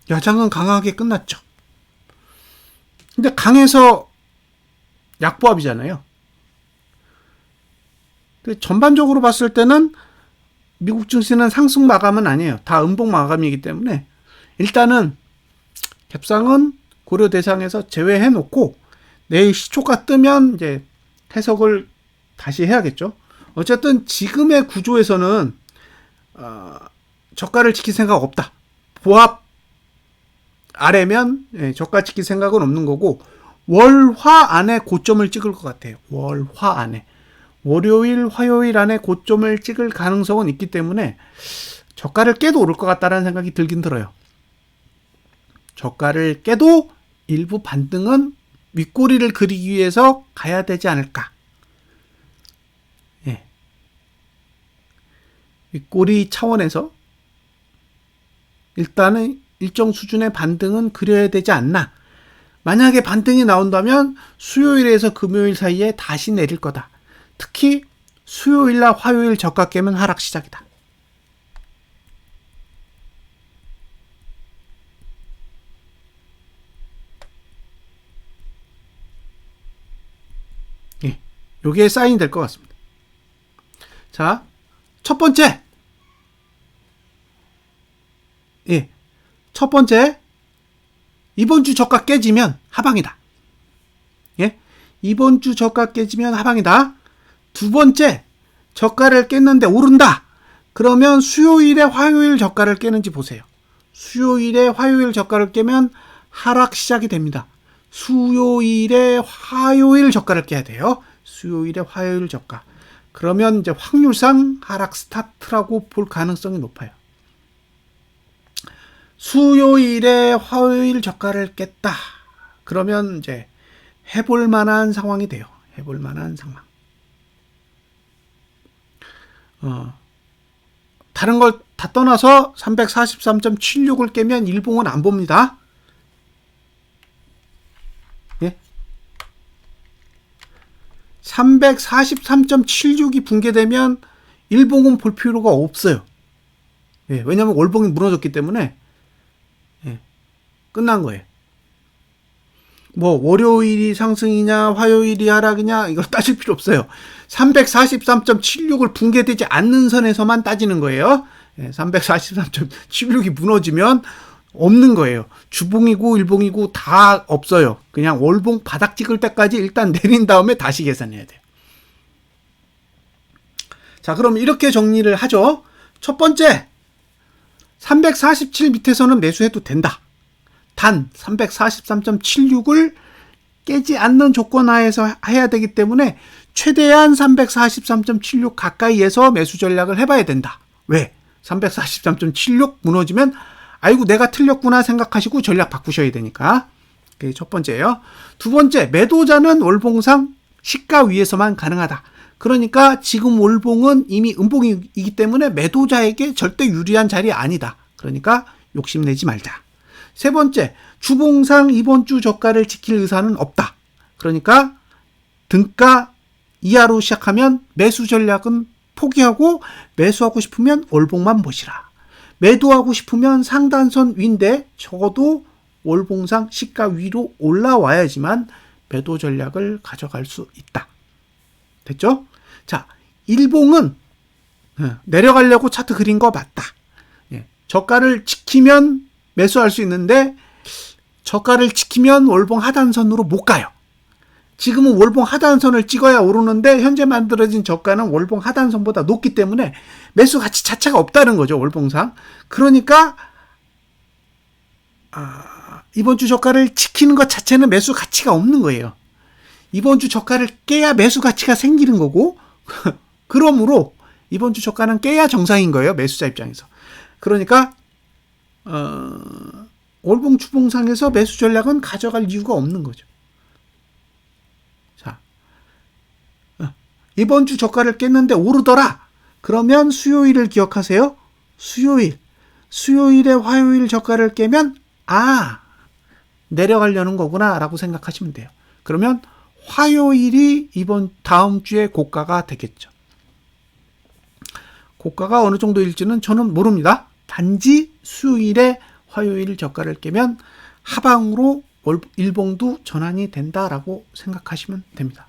야장은 강하게 끝났죠. 근데 강해서 약보합이잖아요. 전반적으로 봤을 때는 미국 증시는 상승 마감은 아니에요. 다 음봉 마감이기 때문에 일단은 갭상은 고려 대상에서 제외해 놓고 내일 시초가 뜨면 이제 해석을 다시 해야겠죠. 어쨌든 지금의 구조에서는 저가를 지킬 생각 없다. 보합 아래면 저가 지킬 생각은 없는 거고 월, 화 안에 고점을 찍을 것 같아요. 월, 화 안에. 월요일, 화요일 안에 고점을 찍을 가능성은 있기 때문에 저가를 깨도 오를 것 같다는 생각이 들긴 들어요. 저가를 깨도 일부 반등은 윗꼬리를 그리기 위해서 가야 되지 않을까. 예. 윗꼬리 차원에서 일단은 일정 수준의 반등은 그려야 되지 않나. 만약에 반등이 나온다면 수요일에서 금요일 사이에 다시 내릴 거다. 특히 수요일날 화요일 저가 깨면 하락 시작이다. 예, 요게 사인이 될 것 같습니다. 자, 첫 번째. 예, 첫 번째. 이번 주 저가 깨지면 하방이다. 예, 이번 주 저가 깨지면 하방이다. 두 번째, 저가를 깼는데 오른다. 그러면 수요일에 화요일 저가를 깨는지 보세요. 수요일에 화요일 저가를 깨면 하락 시작이 됩니다. 수요일에 화요일 저가를 깨야 돼요. 수요일에 화요일 저가. 그러면 이제 확률상 하락 스타트라고 볼 가능성이 높아요. 수요일에 화요일 저가를 깼다. 그러면 이제 해볼 만한 상황이 돼요. 해볼 만한 상황. 다른 걸 다 떠나서 343.76을 깨면 일봉은 안 봅니다. 예? 343.76이 붕괴되면 일봉은 볼 필요가 없어요. 예, 왜냐하면 월봉이 무너졌기 때문에 예, 끝난 거예요. 뭐 월요일이 상승이냐 화요일이 하락이냐 이걸 따질 필요 없어요. 343.76을 붕괴되지 않는 선에서만 따지는 거예요. 343.76이 무너지면 없는 거예요. 주봉이고 일봉이고 다 없어요. 그냥 월봉 바닥 찍을 때까지 일단 내린 다음에 다시 계산해야 돼요. 자, 그럼 이렇게 정리를 하죠. 첫 번째, 347 밑에서는 매수해도 된다. 단 343.76을 깨지 않는 조건 하에서 해야 되기 때문에 최대한 343.76 가까이에서 매수 전략을 해봐야 된다. 왜? 343.76 무너지면 아이고 내가 틀렸구나 생각하시고 전략 바꾸셔야 되니까. 그게 첫 번째예요. 두 번째, 매도자는 월봉상 시가 위에서만 가능하다. 그러니까 지금 월봉은 이미 음봉이기 때문에 매도자에게 절대 유리한 자리 아니다. 그러니까 욕심내지 말자. 세 번째, 주봉상 이번 주 저가를 지킬 의사는 없다. 그러니까 등가 이하로 시작하면 매수 전략은 포기하고 매수하고 싶으면 월봉만 보시라. 매도하고 싶으면 상단선 위인데 적어도 월봉상 시가 위로 올라와야지만 매도 전략을 가져갈 수 있다. 됐죠? 자, 일봉은 내려가려고 차트 그린 거 맞다. 저가를 지키면 매수할 수 있는데 저가를 지키면 월봉 하단선으로 못 가요. 지금은 월봉 하단선을 찍어야 오르는데 현재 만들어진 저가는 월봉 하단선보다 높기 때문에 매수 가치 자체가 없다는 거죠. 월봉상. 그러니까 이번 주 저가를 지키는 것 자체는 매수 가치가 없는 거예요. 이번 주 저가를 깨야 매수 가치가 생기는 거고 그러므로 이번 주 저가는 깨야 정상인 거예요. 매수자 입장에서. 그러니까 월봉 주봉상에서 매수 전략은 가져갈 이유가 없는 거죠. 자, 이번 주 저가를 깼는데 오르더라. 그러면 수요일을 기억하세요. 수요일에 화요일 저가를 깨면 내려가려는 거구나 라고 생각하시면 돼요. 그러면 화요일이 다음 주에 고가가 되겠죠. 고가가 어느 정도일지는 저는 모릅니다. 단지 수요일에 화요일 저가를 깨면 하방으로 일봉도 전환이 된다라고 생각하시면 됩니다.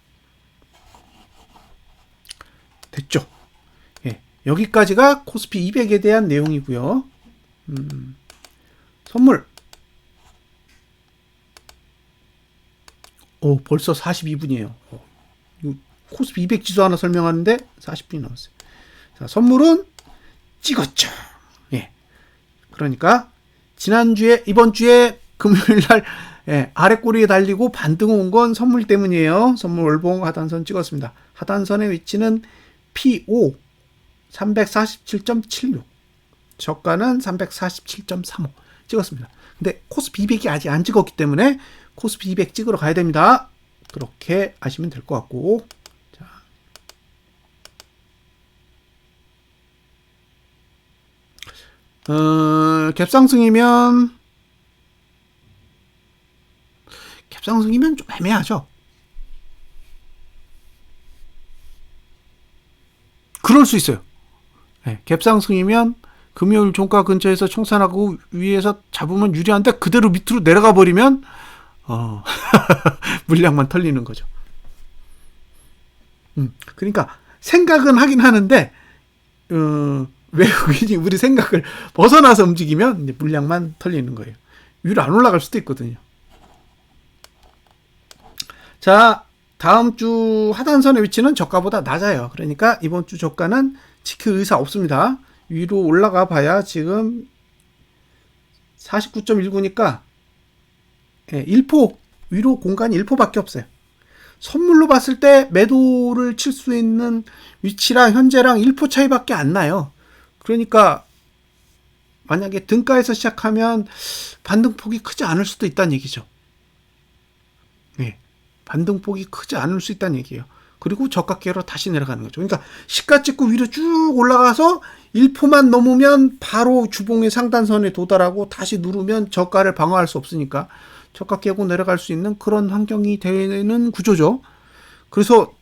됐죠? 예, 여기까지가 코스피 200에 대한 내용이고요. 선물. 벌써 42분이에요. 코스피 200 지수 하나 설명하는데 40분이 넘었어요. 자, 선물은 찍었죠. 예. 그러니까 이번 주에 금요일 날 아래 꼬리에 달리고 반등 온 건 선물 때문이에요. 선물 월봉 하단선 찍었습니다. 하단선의 위치는 P5 347.76. 저가는 347.35 찍었습니다. 근데 코스피 200이 아직 안 찍었기 때문에 코스피 200 찍으러 가야 됩니다. 그렇게 아시면 될 것 같고. 자. 갭상승이면 좀 애매하죠. 그럴 수 있어요. 네, 갭상승이면 금요일 종가 근처에서 청산하고 위에서 잡으면 유리한데 그대로 밑으로 내려가 버리면 물량만 털리는 거죠. 그러니까 생각은 하긴 하는데 외국인이 우리 생각을 벗어나서 움직이면 이제 물량만 털리는 거예요. 위로 안 올라갈 수도 있거든요. 자, 다음 주 하단선의 위치는 저가보다 낮아요. 그러니까 이번 주 저가는 지킬 의사 없습니다. 위로 올라가 봐야 지금 49.19니까 1포 위로 공간이 1포밖에 없어요. 선물로 봤을 때 매도를 칠 수 있는 위치랑 현재랑 1포 차이밖에 안 나요. 그러니까 만약에 등가에서 시작하면 반등폭이 크지 않을 수도 있다는 얘기죠. 네, 반등폭이 크지 않을 수 있다는 얘기예요. 그리고 저가계로 다시 내려가는 거죠. 그러니까 시가 찍고 위로 쭉 올라가서 1포만 넘으면 바로 주봉의 상단선에 도달하고 다시 누르면 저가를 방어할 수 없으니까 저가 깨고 내려갈 수 있는 그런 환경이 되는 구조죠. 그래서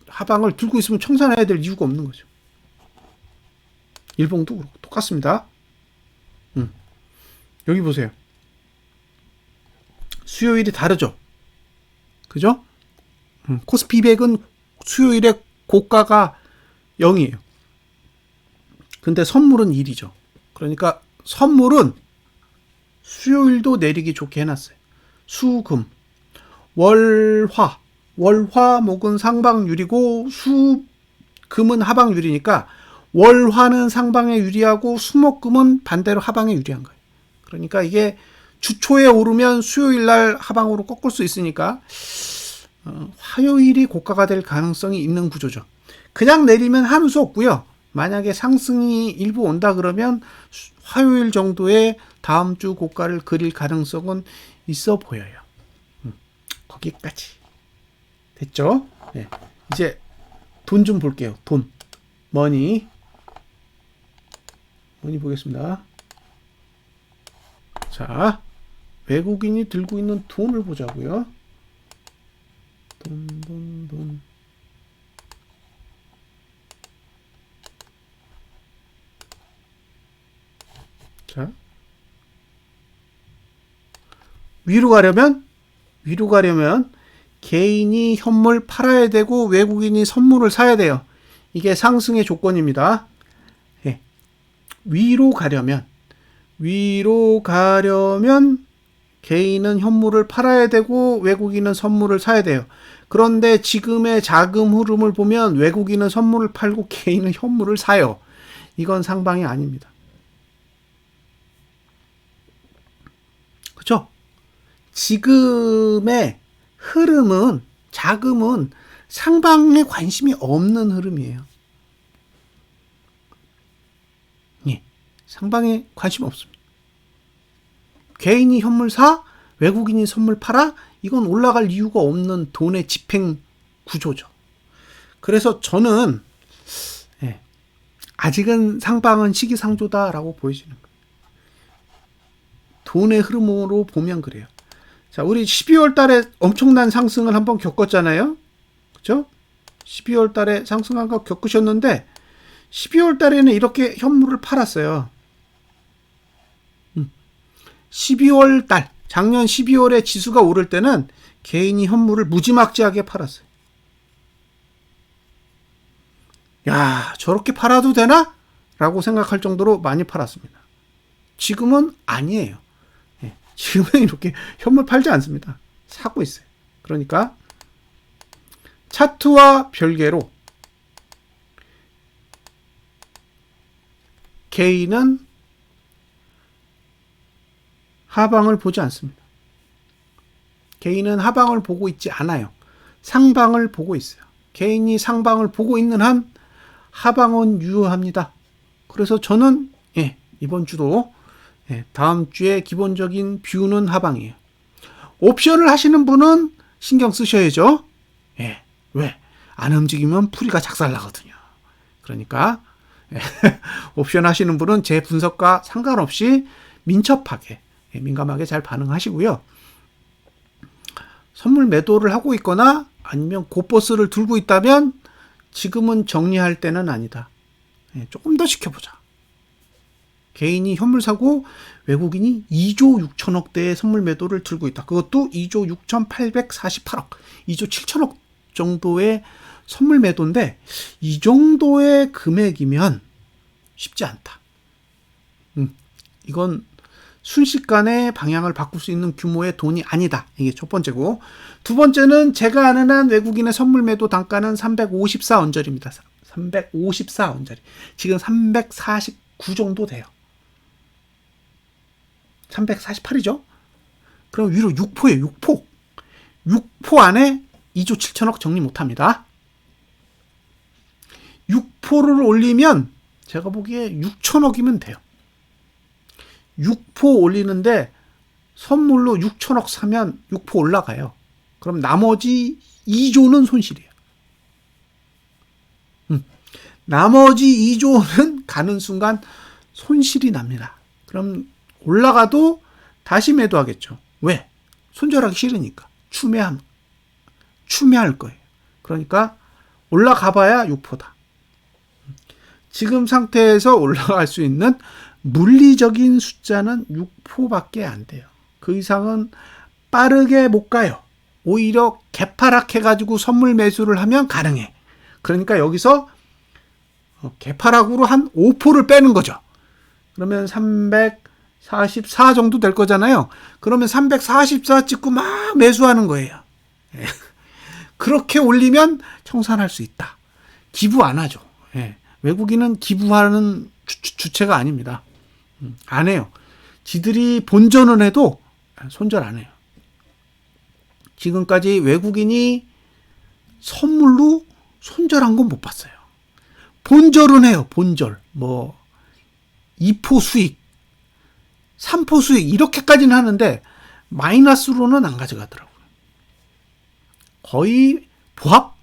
하방을 들고 있으면 청산해야 될 이유가 없는 거죠. 일봉도 그렇고 똑같습니다. 여기 보세요. 수요일이 다르죠. 그죠? 코스피 200은 수요일에 고가가 0이에요. 근데 선물은 1이죠. 그러니까 선물은 수요일도 내리기 좋게 해놨어요. 수금, 월화목은 상방률이고 수금은 하방률이니까 월화는 상방에 유리하고 수목금은 반대로 하방에 유리한 거예요. 그러니까 이게 주초에 오르면 수요일 날 하방으로 꺾을 수 있으니까 화요일이 고가가 될 가능성이 있는 구조죠. 그냥 내리면 하는 수 없고요. 만약에 상승이 일부 온다 그러면 화요일 정도에 다음 주 고가를 그릴 가능성은 있어 보여요. 거기까지 됐죠? 네. 이제 돈 좀 볼게요. 돈, 머니 보겠습니다. 자, 외국인이 들고 있는 돈을 보자고요. 돈. 자, 위로 가려면 개인이 현물 팔아야 되고 외국인이 선물을 사야 돼요. 이게 상승의 조건입니다. 예. 위로 가려면 개인은 현물을 팔아야 되고 외국인은 선물을 사야 돼요. 그런데 지금의 자금 흐름을 보면 외국인은 선물을 팔고 개인은 현물을 사요. 이건 상방이 아닙니다. 그렇죠? 지금의 흐름은, 자금은 상방에 관심이 없는 흐름이에요. 예, 상방에 관심 없습니다. 개인이 현물 사, 외국인이 선물 팔아, 이건 올라갈 이유가 없는 돈의 집행 구조죠. 그래서 저는 아직은 상방은 시기상조다라고 보여지는 거예요. 돈의 흐름으로 보면 그래요. 자, 우리 12월 달에 엄청난 상승을 한번 겪었잖아요. 그죠? 12월 달에 상승한 거 겪으셨는데 12월 달에는 이렇게 현물을 팔았어요. 12월 달, 작년 12월에 지수가 오를 때는 개인이 현물을 무지막지하게 팔았어요. 야, 저렇게 팔아도 되나? 라고 생각할 정도로 많이 팔았습니다. 지금은 아니에요. 지금은 이렇게 현물 팔지 않습니다. 사고 있어요. 그러니까 차트와 별개로 개인은 하방을 보지 않습니다. 개인은 하방을 보고 있지 않아요. 상방을 보고 있어요. 개인이 상방을 보고 있는 한 하방은 유효합니다. 그래서 저는 이번 주도 다음 주에 기본적인 뷰는 하방이에요. 옵션을 하시는 분은 신경 쓰셔야죠. 왜? 안 움직이면 풀이가 작살나거든요. 그러니까 옵션 하시는 분은 제 분석과 상관없이 민첩하게, 민감하게 잘 반응하시고요. 선물 매도를 하고 있거나 아니면 고버스를 들고 있다면 지금은 정리할 때는 아니다. 조금 더 지켜보자. 개인이 현물 사고 외국인이 2조 6천억대의 선물 매도를 들고 있다. 그것도 2조 6,848억, 2조 7천억 정도의 선물 매도인데 이 정도의 금액이면 쉽지 않다. 이건 순식간에 방향을 바꿀 수 있는 규모의 돈이 아니다. 이게 첫 번째고, 두 번째는 제가 아는 한 외국인의 선물 매도 단가는 354언저리입니다. 354언저리. 지금 349 정도 돼요. 348이죠? 그럼 위로 6포예요. 6포. 6포 안에 2조 7천억 정리 못합니다. 6포를 올리면 제가 보기에 6천억이면 돼요. 6포 올리는데 선물로 6천억 사면 6포 올라가요. 그럼 나머지 2조는 손실이에요. 나머지 2조는 가는 순간 손실이 납니다. 그럼 올라가도 다시 매도하겠죠. 왜? 손절하기 싫으니까. 추매할 거예요. 그러니까 올라가봐야 6포다. 지금 상태에서 올라갈 수 있는 물리적인 숫자는 6포밖에 안 돼요. 그 이상은 빠르게 못 가요. 오히려 개파락해가지고 선물 매수를 하면 가능해. 그러니까 여기서 개파락으로 한 5포를 빼는 거죠. 그러면 344 정도 될 거잖아요. 그러면 344 찍고 막 매수하는 거예요. 그렇게 올리면 청산할 수 있다. 기부 안 하죠. 외국인은 기부하는 주체가 아닙니다. 안 해요. 지들이 본전은 해도 손절 안 해요. 지금까지 외국인이 선물로 손절한 건 못 봤어요. 본절은 해요. 본절. 2포 수익, 3포 수익 이렇게까지는 하는데 마이너스로는 안 가져가더라고요. 거의 보합?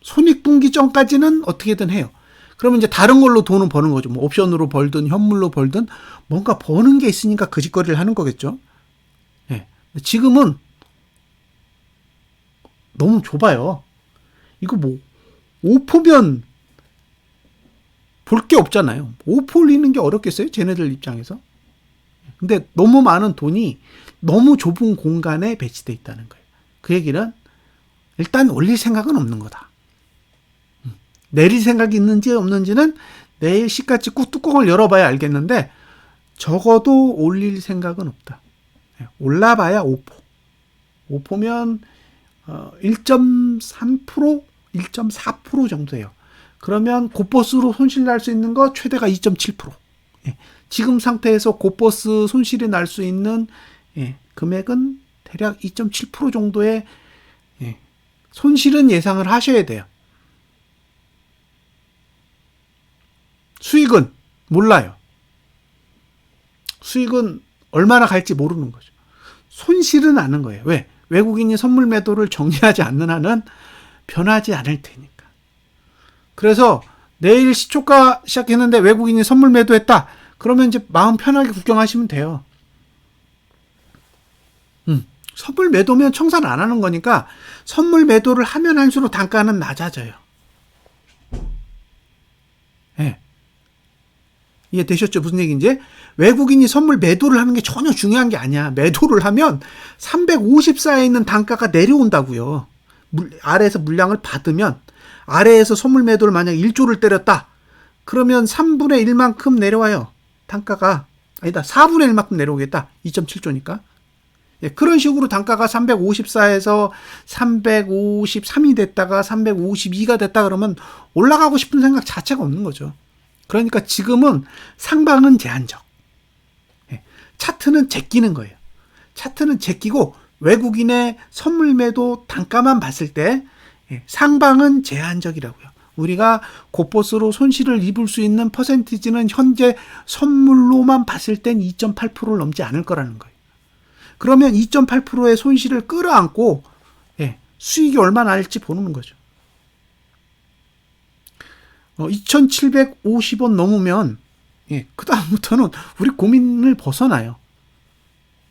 손익분기 전까지는 어떻게든 해요. 그러면 이제 다른 걸로 돈은 버는 거죠. 옵션으로 벌든 현물로 벌든 뭔가 버는 게 있으니까 그 짓거리를 하는 거겠죠. 예. 지금은 너무 좁아요. 이거 5포면 볼 게 없잖아요. 5포 올리는 게 어렵겠어요? 쟤네들 입장에서. 근데 너무 많은 돈이 너무 좁은 공간에 배치되어 있다는 거예요. 그 얘기는 일단 올릴 생각은 없는 거다. 내릴 생각이 있는지 없는지는 내일 시가 찍고 뚜껑을 열어봐야 알겠는데 적어도 올릴 생각은 없다. 올라봐야 5포. 5포면 1.3%, 1.4% 정도 돼요. 그러면 곧버스로 손실 날 수 있는 거 최대가 2.7%. 지금 상태에서 곧버스 손실이 날 수 있는 금액은 대략 2.7% 정도의 손실은 예상을 하셔야 돼요. 수익은 몰라요. 수익은 얼마나 갈지 모르는 거죠. 손실은 아는 거예요. 왜? 외국인이 선물 매도를 정리하지 않는 한은 변하지 않을 테니까. 그래서 내일 시초가 시작했는데 외국인이 선물 매도했다. 그러면 이제 마음 편하게 구경하시면 돼요. 선물 매도면 청산 안 하는 거니까 선물 매도를 하면 할수록 단가는 낮아져요. 네. 이해되셨죠? 무슨 얘기인지? 외국인이 선물 매도를 하는 게 전혀 중요한 게 아니야. 매도를 하면 354에 있는 단가가 내려온다고요. 아래에서 물량을 받으면 아래에서 선물 매도를 만약 1조를 때렸다. 그러면 3분의 1만큼 내려와요. 단가가. 아니다. 4분의 1만큼 내려오겠다. 2.7조니까. 그런 식으로 단가가 354에서 353이 됐다가 352가 됐다 그러면 올라가고 싶은 생각 자체가 없는 거죠. 그러니까 지금은 상방은 제한적. 차트는 제끼는 거예요. 차트는 제끼고 외국인의 선물 매도 단가만 봤을 때 상방은 제한적이라고요. 우리가 곧버스로 손실을 입을 수 있는 퍼센티지는 현재 선물로만 봤을 땐 2.8%를 넘지 않을 거라는 거예요. 그러면 2.8%의 손실을 끌어안고 수익이 얼마나 날지 보는 거죠. 2,750원 넘으면 그 다음부터는 우리 고민을 벗어나요.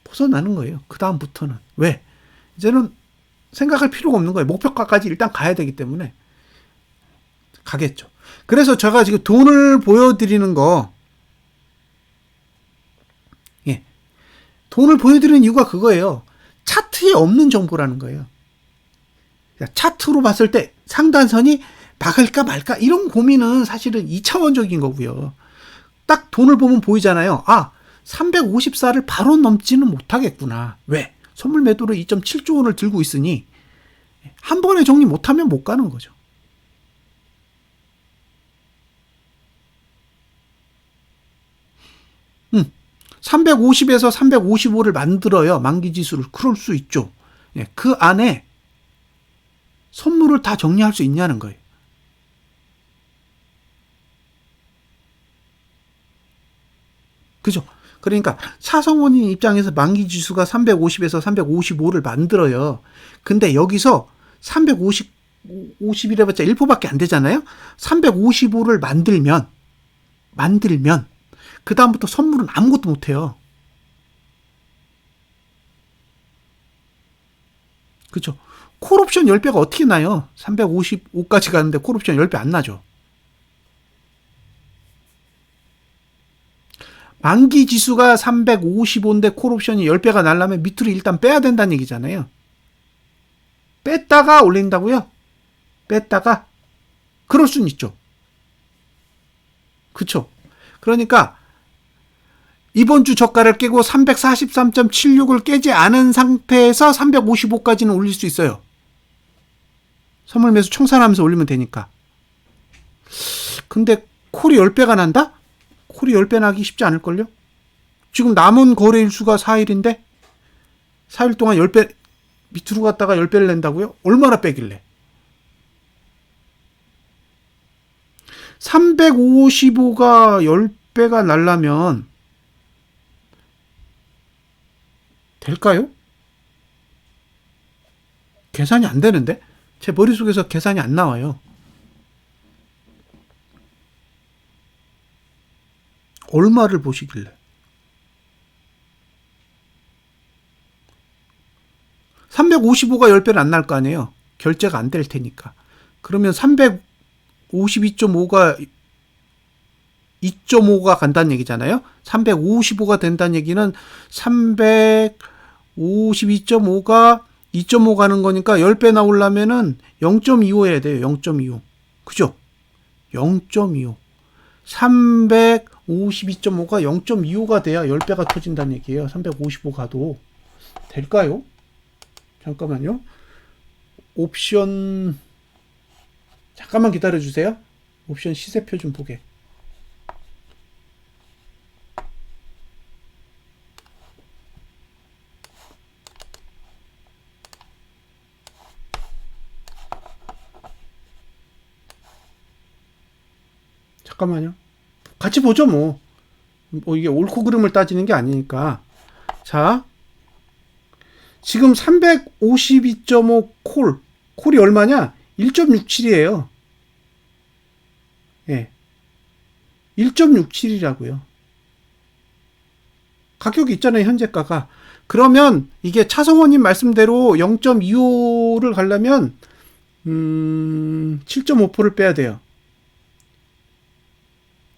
벗어나는 거예요. 그 다음부터는. 왜? 이제는 생각할 필요가 없는 거예요. 목표가까지 일단 가야 되기 때문에 가겠죠. 그래서 제가 지금 돈을 보여드리는 거, 돈을 보여드리는 이유가 그거예요. 차트에 없는 정보라는 거예요. 차트로 봤을 때 상단선이 박을까 말까 이런 고민은 사실은 2차원적인 거고요. 딱 돈을 보면 보이잖아요. 354를 바로 넘지는 못하겠구나. 왜? 선물 매도로 2.7조 원을 들고 있으니 한 번에 정리 못하면 못 가는 거죠. 350에서 355를 만들어요. 만기지수를. 그럴 수 있죠. 그 안에 선물을 다 정리할 수 있냐는 거예요. 그죠? 그러니까 차성원인 입장에서 만기지수가 350에서 355를 만들어요. 근데 여기서 350이라 봤자 1%밖에 안 되잖아요. 355를 만들면 그 다음부터 선물은 아무것도 못해요. 그죠? 콜옵션 10배가 어떻게 나요? 355까지 가는데 콜옵션 10배 안 나죠. 만기 지수가 355인데 콜옵션이 10배가 날려면 밑으로 일단 빼야 된다는 얘기잖아요. 뺐다가 올린다고요? 뺐다가? 그럴 수는 있죠. 그쵸? 그러니까 이번 주 저가를 깨고 343.76을 깨지 않은 상태에서 355까지는 올릴 수 있어요. 선물 매수 청산하면서 올리면 되니까. 근데 콜이 10배가 난다? 콜이 10배 나기 쉽지 않을걸요? 지금 남은 거래일 수가 4일인데 4일 동안 10배 밑으로 갔다가 10배를 낸다고요? 얼마나 빼길래? 355가 10배가 날라면 될까요? 계산이 안 되는데? 제 머릿속에서 계산이 안 나와요. 얼마를 보시길래? 355가 10배는 안 날 거 아니에요. 결제가 안 될 테니까. 그러면 352.5가 2.5가 간다는 얘기잖아요. 355가 된다는 얘기는 352.5가 2.5 가는 거니까 10배 나오려면은 0.25 해야 돼요. 0.25. 그죠? 0.25. 352.5가 0.25가 돼야 10배가 터진다는 얘기예요. 355 가도. 될까요? 잠깐만요. 옵션, 잠깐만 기다려주세요. 옵션 시세표 좀 보게. 잠깐만요. 같이 보죠, 뭐. 이게 옳고 그름을 따지는 게 아니니까. 자, 지금 352.5 콜이 얼마냐? 1.67이에요. 예. 1.67이라고요. 가격이 있잖아요, 현재가가. 그러면 이게 차성원님 말씀대로 0.25를 가려면 7.5%를 빼야 돼요.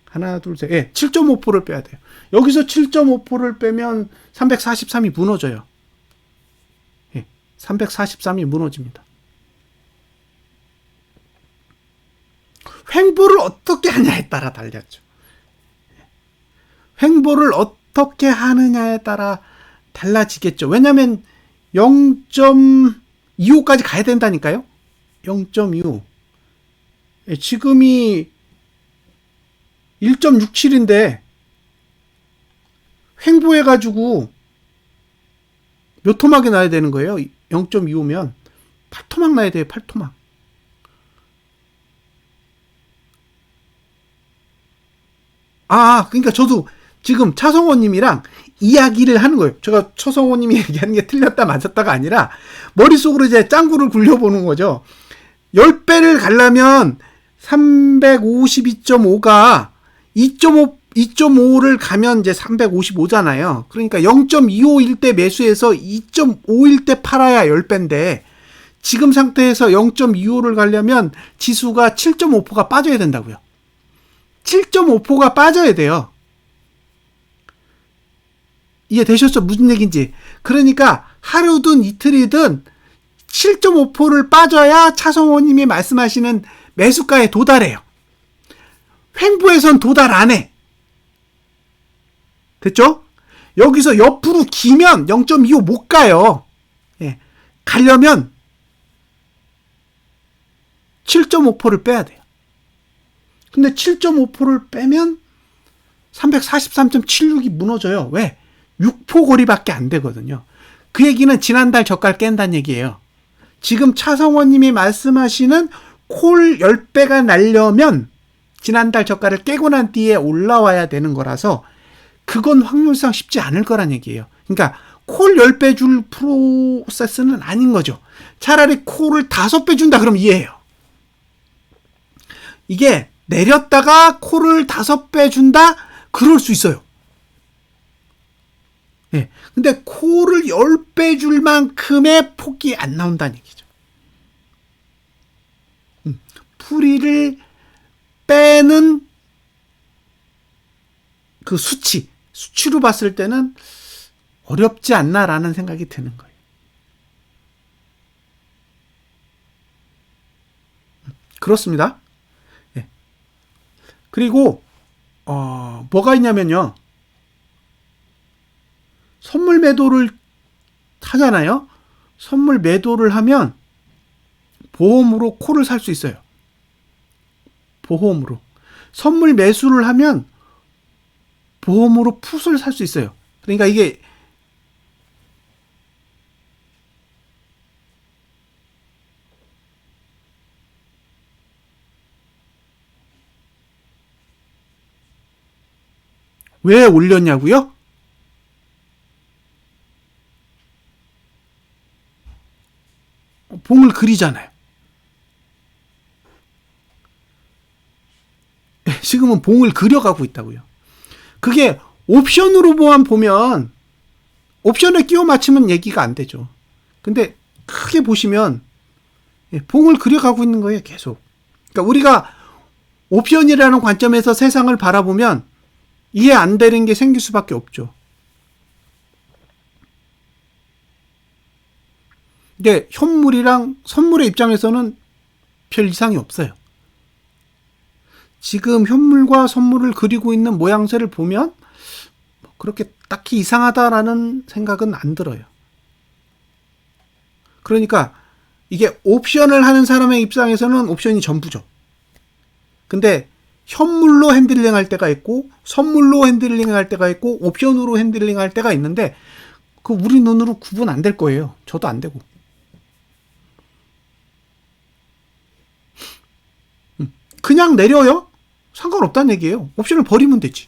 하나, 둘, 셋. 예, 7.5%를 빼야 돼요. 여기서 7.5%를 빼면 343이 무너져요. 예, 343이 무너집니다. 횡보를 어떻게 하냐에 따라 달렸죠. 횡보를 어떻게 하느냐에 따라 달라지겠죠. 왜냐면 0.25까지 가야 된다니까요. 0.25. 예, 지금이 1.67인데 횡보해가지고 몇 토막이 나야 되는 거예요? 0.25면 8토막 나야 돼요. 8토막. 그러니까 저도 지금 차성호님이랑 이야기를 하는 거예요. 제가 차성호님이 얘기하는 게 틀렸다 맞았다가 아니라 머릿속으로 이제 짱구를 굴려보는 거죠. 10배를 가려면 352.5가 2.5를 가면 이제 355잖아요. 그러니까 0.25일 때 매수해서 2.5일 때 팔아야 10배인데 지금 상태에서 0.25를 가려면 지수가 7.5%가 빠져야 된다고요. 7.5%가 빠져야 돼요. 이해되셨죠? 무슨 얘기인지. 그러니까 하루든 이틀이든 7.5%를 빠져야 차성호님이 말씀하시는 매수가에 도달해요. 횡보에선 도달 안 해. 됐죠? 여기서 옆으로 기면 0.25 못 가요. 예. 가려면 7.5%를 빼야 돼요. 근데 7.5%를 빼면 343.76이 무너져요. 왜? 6% 거리밖에 안 되거든요. 그 얘기는 지난달 저가를 깬다는 얘기예요. 지금 차성원님이 말씀하시는 콜 10배가 날려면 지난달 저가를 깨고 난 뒤에 올라와야 되는 거라서 그건 확률상 쉽지 않을 거란 얘기예요. 그러니까 콜 10배 줄 프로세스는 아닌 거죠. 차라리 콜을 5배 준다 그럼 이해해요. 이게 내렸다가 콜을 5배 준다? 그럴 수 있어요. 예. 근데 콜을 10배 줄 만큼의 폭이 안 나온다는 얘기죠. 풀이를 빼는 그 수치로 봤을 때는 어렵지 않나라는 생각이 드는 거예요. 그렇습니다. 예. 그리고 뭐가 있냐면요. 선물 매도를 하잖아요. 선물 매도를 하면 보험으로 콜을 살 수 있어요. 보험으로. 선물 매수를 하면 보험으로 풋을 살 수 있어요. 그러니까 이게 왜 올렸냐고요? 봉을 그리잖아요. 지금은 봉을 그려가고 있다고요. 그게 옵션으로만 보면 옵션에 끼워 맞추면 얘기가 안 되죠. 근데 크게 보시면 봉을 그려가고 있는 거예요, 계속. 그러니까 우리가 옵션이라는 관점에서 세상을 바라보면 이해 안 되는 게 생길 수밖에 없죠. 근데 현물이랑 선물의 입장에서는 별 이상이 없어요. 지금 현물과 선물을 그리고 있는 모양새를 보면 그렇게 딱히 이상하다라는 생각은 안 들어요. 그러니까 이게 옵션을 하는 사람의 입장에서는 옵션이 전부죠. 근데 현물로 핸들링 할 때가 있고 선물로 핸들링 할 때가 있고 옵션으로 핸들링 할 때가 있는데 그 우리 눈으로 구분 안 될 거예요. 저도 안 되고. 그냥 내려요? 상관없다는 얘기예요. 옵션을 버리면 되지.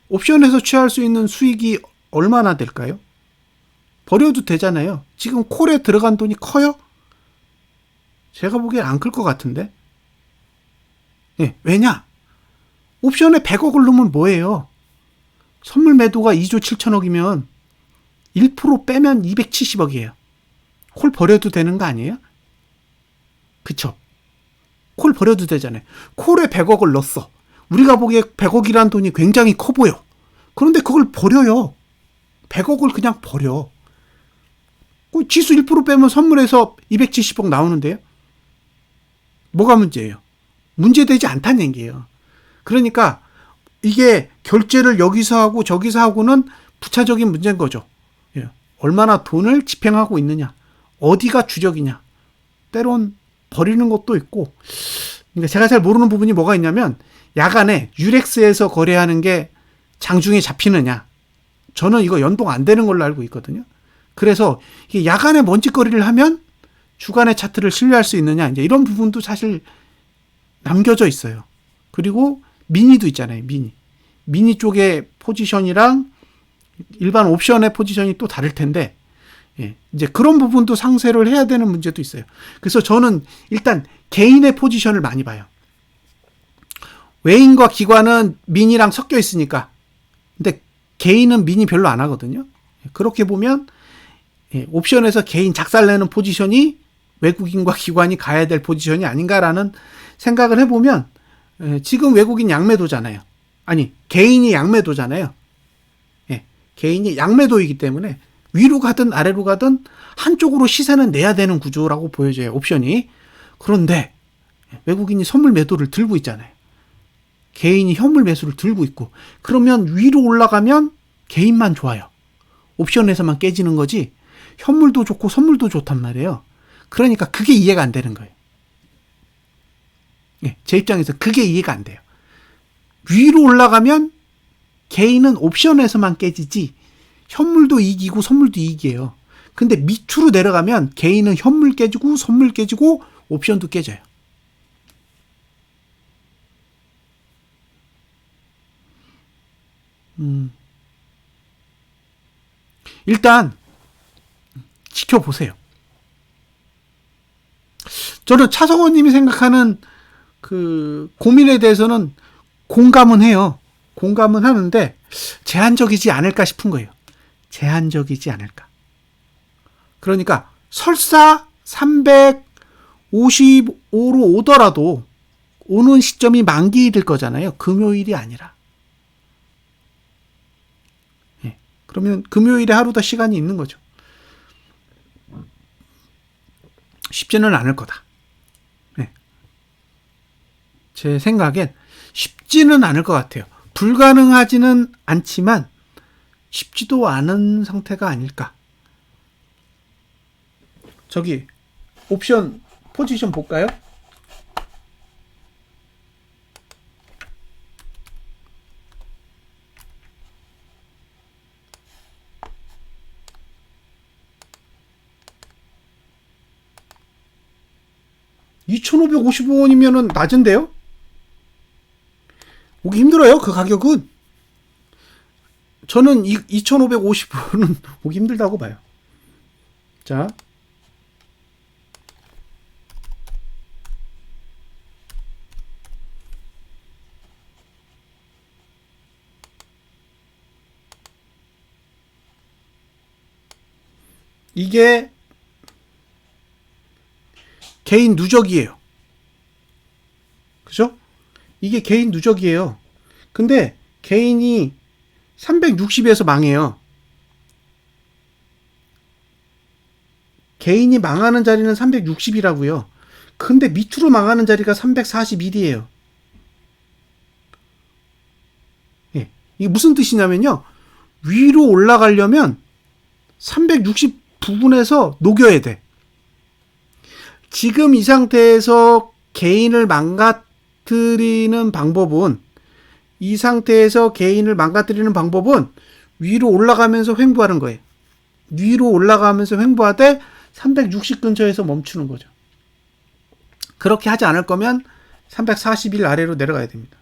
옵션에서 취할 수 있는 수익이 얼마나 될까요? 버려도 되잖아요. 지금 콜에 들어간 돈이 커요? 제가 보기엔 안 클 것 같은데. 예, 왜냐? 옵션에 100억을 넣으면 뭐예요? 선물 매도가 2조 7천억이면 1% 빼면 270억이에요. 콜 버려도 되는 거 아니에요? 그쵸? 콜 버려도 되잖아요. 콜에 100억을 넣었어. 우리가 보기에 100억이라는 돈이 굉장히 커 보여. 그런데 그걸 버려요. 100억을 그냥 버려. 지수 1% 빼면 선물에서 270억 나오는데요. 뭐가 문제예요? 문제되지 않다는 얘기예요. 그러니까 이게 결제를 여기서 하고 저기서 하고는 부차적인 문제인 거죠. 얼마나 돈을 집행하고 있느냐. 어디가 주력이냐. 때론 버리는 것도 있고. 그러니까 제가 잘 모르는 부분이 뭐가 있냐면 야간에 유렉스에서 거래하는 게 장중에 잡히느냐. 저는 이거 연동 안 되는 걸로 알고 있거든요. 그래서 이게 야간에 먼지거리를 하면 주간의 차트를 신뢰할 수 있느냐. 이제 이런 부분도 사실 남겨져 있어요. 그리고 미니도 있잖아요. 미니 쪽의 포지션이랑 일반 옵션의 포지션이 또 다를 텐데, 이제 그런 부분도 상쇄를 해야 되는 문제도 있어요. 그래서 저는 일단 개인의 포지션을 많이 봐요. 외인과 기관은 미니랑 섞여 있으니까. 근데 개인은 미니 별로 안 하거든요. 그렇게 보면 옵션에서 개인 작살내는 포지션이 외국인과 기관이 가야 될 포지션이 아닌가라는 생각을 해보면 지금 외국인 양매도잖아요. 아니, 개인이 양매도잖아요. 개인이 양매도이기 때문에 위로 가든 아래로 가든 한쪽으로 시세는 내야 되는 구조라고 보여져요. 옵션이. 그런데 외국인이 선물 매도를 들고 있잖아요. 개인이 현물 매수를 들고 있고, 그러면 위로 올라가면 개인만 좋아요. 옵션에서만 깨지는 거지 현물도 좋고 선물도 좋단 말이에요. 그러니까 그게 이해가 안 되는 거예요. 제 입장에서 그게 이해가 안 돼요. 위로 올라가면 개인은 옵션에서만 깨지지 현물도 이기고 선물도 이기예요. 근데 밑으로 내려가면 개인은 현물 깨지고 선물 깨지고 옵션도 깨져요. 일단 지켜보세요. 저는 차성원님이 생각하는 그 고민에 대해서는 공감은 해요. 공감은 하는데 제한적이지 않을까 싶은 거예요. 제한적이지 않을까. 그러니까 설사 355로 오더라도 오는 시점이 만기일 거잖아요. 금요일이 아니라. 그러면 금요일에 하루 더 시간이 있는 거죠. 쉽지는 않을 거다. 제 생각엔 쉽지는 않을 것 같아요. 불가능하지는 않지만 쉽지도 않은 상태가 아닐까. 저기 옵션 포지션 볼까요? 2,555원이면은 낮은데요? 오기 힘들어요, 그 가격은. 저는 2,555원은 오기 힘들다고 봐요. 자. 이게 개인 누적이에요. 그죠? 이게 개인 누적이에요. 근데 개인이 360에서 망해요. 개인이 망하는 자리는 360이라고요. 근데 밑으로 망하는 자리가 341이에요. 예. 이게 무슨 뜻이냐면요. 위로 올라가려면 360 부분에서 녹여야 돼. 지금 이 상태에서 개인을 망가뜨리는 방법은 위로 올라가면서 횡보하는 거예요. 위로 올라가면서 횡보하되 360 근처에서 멈추는 거죠. 그렇게 하지 않을 거면 341 아래로 내려가야 됩니다.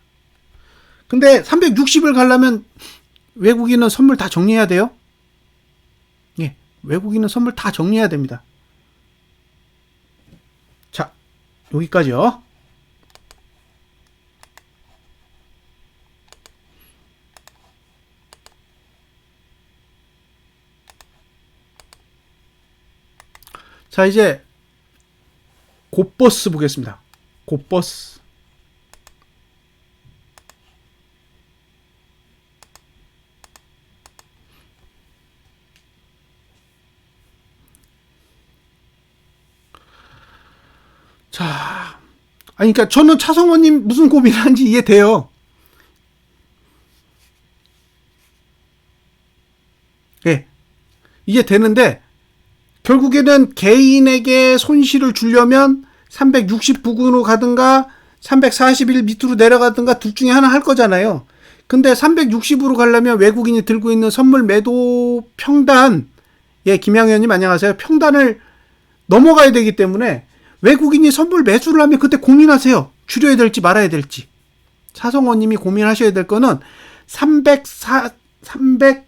근데 360을 가려면 외국인은 선물 다 정리해야 돼요. 예, 외국인은 선물 다 정리해야 됩니다. 자, 여기까지요. 자, 이제 곱버스 보겠습니다. 곱버스. 자, 아니, 그러니까 저는 차성원님 무슨 고민하는지 이해돼요. 예, 이해되는데 결국에는 개인에게 손실을 주려면 360 부근으로 가든가 341 밑으로 내려가든가 둘 중에 하나 할 거잖아요. 근데 360으로 가려면 외국인이 들고 있는 선물 매도 평단, 예, 김양현님 안녕하세요. 평단을 넘어가야 되기 때문에 외국인이 선물 매수를 하면 그때 고민하세요. 줄여야 될지 말아야 될지. 차성원님이 고민하셔야 될 거는 354에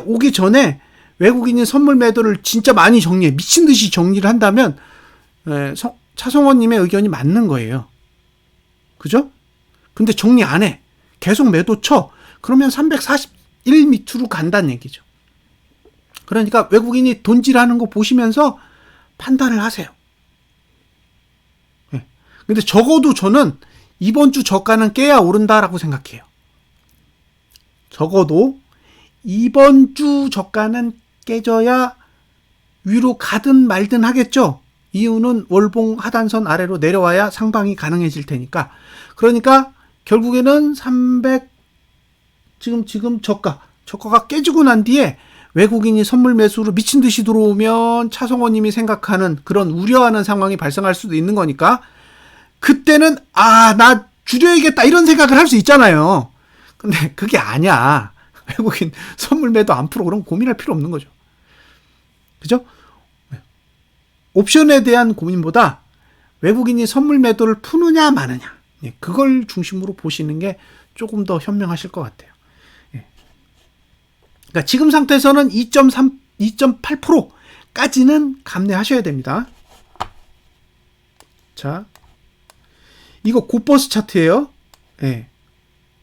오기 전에 외국인이 선물 매도를 진짜 많이 정리해. 미친 듯이 정리를 한다면 차성원님의 의견이 맞는 거예요. 그죠? 근데 정리 안 해. 계속 매도 쳐. 그러면 341 밑으로 간다는 얘기죠. 그러니까 외국인이 돈질하는 거 보시면서 판단을 하세요. 근데 적어도 저는 이번 주 저가는 깨야 오른다라고 생각해요. 적어도 이번 주 저가는 깨져야 위로 가든 말든 하겠죠. 이유는 월봉 하단선 아래로 내려와야 상방이 가능해질 테니까. 그러니까 결국에는 300 지금 저가가 깨지고 난 뒤에 외국인이 선물 매수로 미친 듯이 들어오면 차성원님이 생각하는 그런 우려하는 상황이 발생할 수도 있는 거니까 그때는 나 줄여야겠다 이런 생각을 할 수 있잖아요. 근데 그게 아니야. 외국인 선물 매도 안 풀어 그럼 고민할 필요 없는 거죠. 그죠? 옵션에 대한 고민보다 외국인이 선물 매도를 푸느냐 마느냐 그걸 중심으로 보시는 게 조금 더 현명하실 것 같아요. 그러니까 지금 상태에서는 2.3, 2.8%까지는 감내하셔야 됩니다. 자, 이거 곱버스 차트예요. 예.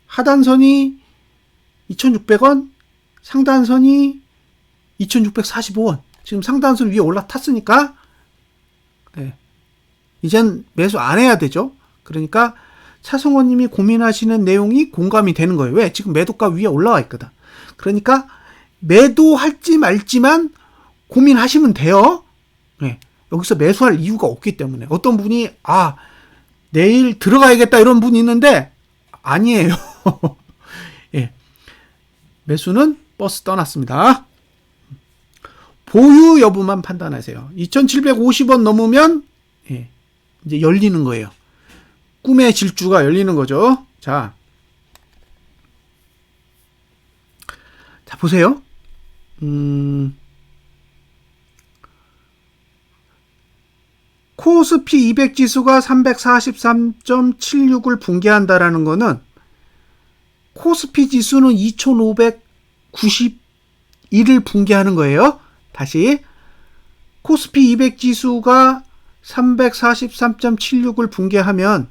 하단선이 2,600원, 상단선이 2,645원. 지금 상단선 위에 올라탔으니까 이젠 매수 안 해야 되죠. 그러니까 차성원님이 고민하시는 내용이 공감이 되는 거예요. 왜? 지금 매도가 위에 올라와 있거든. 그러니까 매도할지 말지만 고민하시면 돼요. 여기서 매수할 이유가 없기 때문에. 어떤 분이 내일 들어가야겠다 이런 분이 있는데 아니에요. 매수는 버스 떠났습니다. 보유 여부만 판단하세요. 2,750원 넘으면 이제 열리는 거예요. 꿈의 질주가 열리는 거죠. 자 보세요. 코스피 200 지수가 343.76을 붕괴한다라는 거는 코스피 지수는 2591을 붕괴하는 거예요. 다시 코스피 200 지수가 343.76을 붕괴하면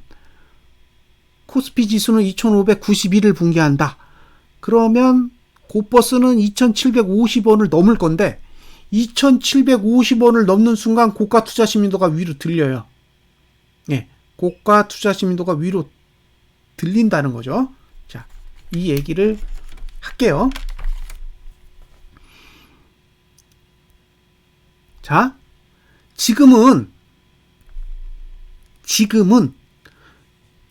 코스피 지수는 2591을 붕괴한다. 그러면 고버스는 2750원을 넘을 건데 2750원을 넘는 순간 고가 투자 신민도가 위로 들려요. 예, 고가 투자 신민도가 위로 들린다는 거죠. 자, 이 얘기를 할게요. 자, 지금은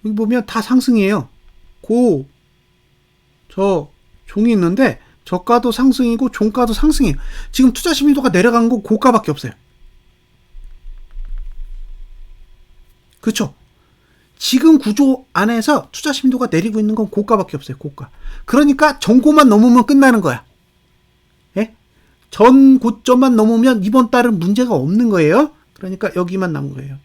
여기 보면 다 상승이에요. 저 종이 있는데 저가도 상승이고 종가도 상승이에요. 지금 투자 심리도가 내려간 건 고가밖에 없어요. 그렇죠? 지금 구조 안에서 투자 심리도가 내리고 있는 건 고가밖에 없어요. 고가. 그러니까 전고만 넘으면 끝나는 거야. 예? 전 고점만 넘으면 이번 달은 문제가 없는 거예요. 그러니까 여기만 남은 거예요.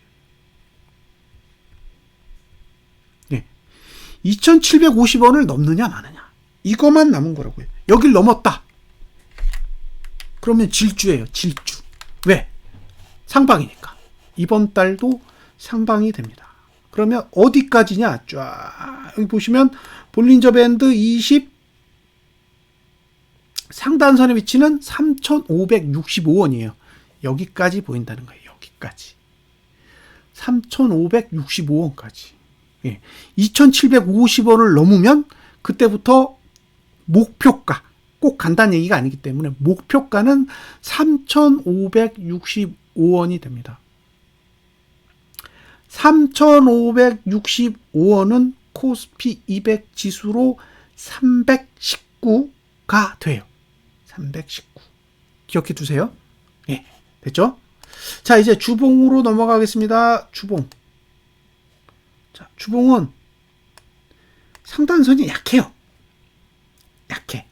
2750원을 넘느냐 마느냐 이거만 남은 거라고요. 여길 넘었다 그러면 질주예요. 질주. 왜? 상방이니까. 이번 달도 상방이 됩니다. 그러면 어디까지냐? 쫙 여기 보시면 볼린저 밴드 20 상단선의 위치는 3565원이에요. 여기까지 보인다는 거예요. 여기까지 3565원까지. 예. 2750원을 넘으면 그때부터 목표가 꼭 간다는 얘기가 아니기 때문에 목표가는 3565원이 됩니다. 3565원은 코스피 200 지수로 319가 돼요. 319. 기억해 두세요. 예. 됐죠? 자, 이제 주봉으로 넘어가겠습니다. 주봉. 자, 주봉은 상단선이 약해요. 약해.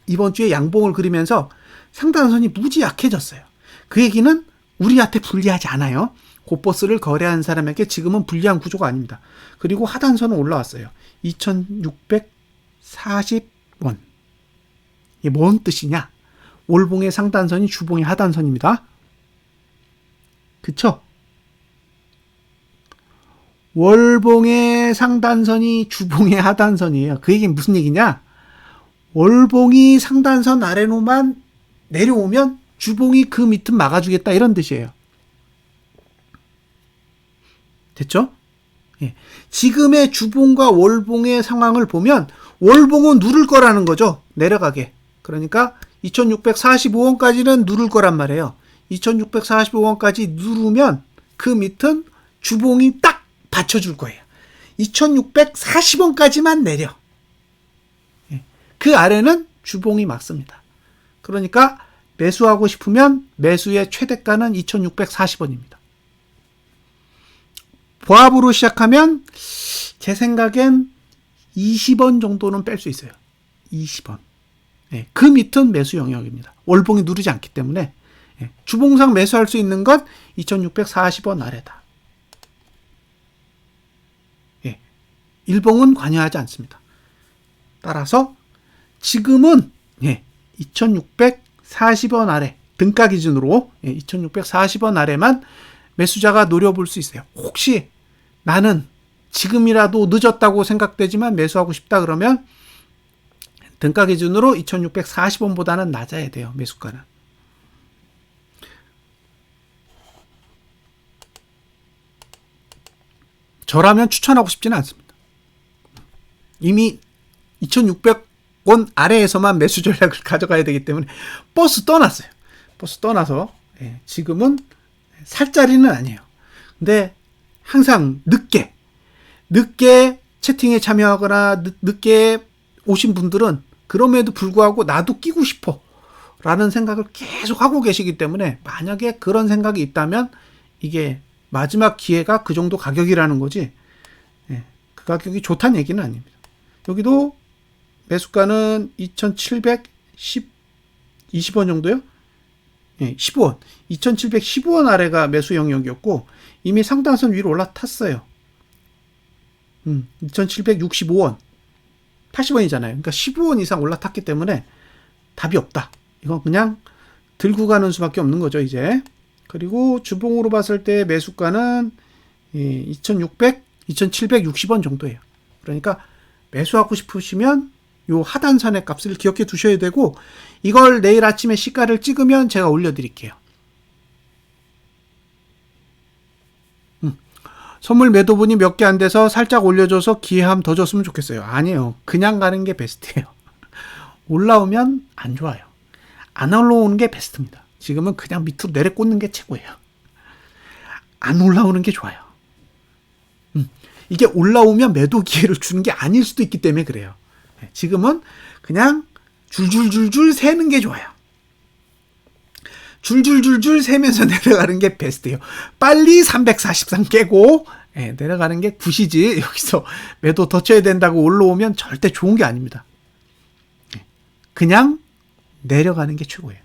이번 주에 양봉을 그리면서 상단선이 무지 약해졌어요. 그 얘기는 우리한테 불리하지 않아요. 고버스를 거래한 사람에게 지금은 불리한 구조가 아닙니다. 그리고 하단선은 올라왔어요. 2640원. 이게 뭔 뜻이냐? 월봉의 상단선이 주봉의 하단선입니다. 그쵸? 월봉의 상단선이 주봉의 하단선이에요. 그 얘기는 무슨 얘기냐? 월봉이 상단선 아래로만 내려오면 주봉이 그 밑은 막아주겠다 이런 뜻이에요. 됐죠? 예. 지금의 주봉과 월봉의 상황을 보면 월봉은 누를 거라는 거죠. 내려가게. 그러니까 2645원까지는 누를 거란 말이에요. 2645원까지 누르면 그 밑은 주봉이 딱 받쳐줄 거예요. 2640원까지만 내려. 그 아래는 주봉이 막습니다. 그러니까 매수하고 싶으면 매수의 최대가는 2640원입니다. 보합으로 시작하면 제 생각엔 20원 정도는 뺄 수 있어요. 20원. 그 밑은 매수 영역입니다. 월봉이 누르지 않기 때문에 주봉상 매수할 수 있는 건 2640원 아래다. 일봉은 관여하지 않습니다. 따라서 지금은 2640원 아래 등가 기준으로 2640원 아래만 매수자가 노려볼 수 있어요. 혹시 나는 지금이라도 늦었다고 생각되지만 매수하고 싶다 그러면 등가 기준으로 2640원보다는 낮아야 돼요. 매수가는. 저라면 추천하고 싶지는 않습니다. 이미 2600원 아래에서만 매수 전략을 가져가야 되기 때문에 버스 떠났어요. 버스 떠나서 지금은 살 자리는 아니에요. 근데 항상 늦게 채팅에 참여하거나 늦게 오신 분들은 그럼에도 불구하고 나도 끼고 싶어 라는 생각을 계속 하고 계시기 때문에 만약에 그런 생각이 있다면 이게 마지막 기회가 그 정도 가격이라는 거지 그 가격이 좋다는 얘기는 아닙니다. 여기도 매수가는 2720원 정도요? 예, 15원. 2715원 아래가 매수 영역이었고 이미 상단선 위로 올라탔어요. 2765원. 80원이잖아요. 그러니까 15원 이상 올라탔기 때문에 답이 없다. 이건 그냥 들고 가는 수밖에 없는 거죠, 이제. 그리고 주봉으로 봤을 때 매수가는 2600, 2760원 정도예요. 그러니까 매수하고 싶으시면 요 하단선의 값을 기억해 두셔야 되고 이걸 내일 아침에 시가를 찍으면 제가 올려드릴게요. 선물 매도분이 몇 개 안 돼서 살짝 올려줘서 기회함 더 줬으면 좋겠어요. 아니에요. 그냥 가는 게 베스트예요. 올라오면 안 좋아요. 안 올라오는 게 베스트입니다. 지금은 그냥 밑으로 내려 꽂는 게 최고예요. 안 올라오는 게 좋아요. 이게 올라오면 매도 기회를 주는 게 아닐 수도 있기 때문에 그래요. 지금은 그냥 줄줄줄줄 세는 게 좋아요. 줄줄줄줄 세면서 내려가는 게 베스트예요. 빨리 343 깨고 내려가는 게 굿이지 여기서 매도 더 쳐야 된다고 올라오면 절대 좋은 게 아닙니다. 그냥 내려가는 게 최고예요.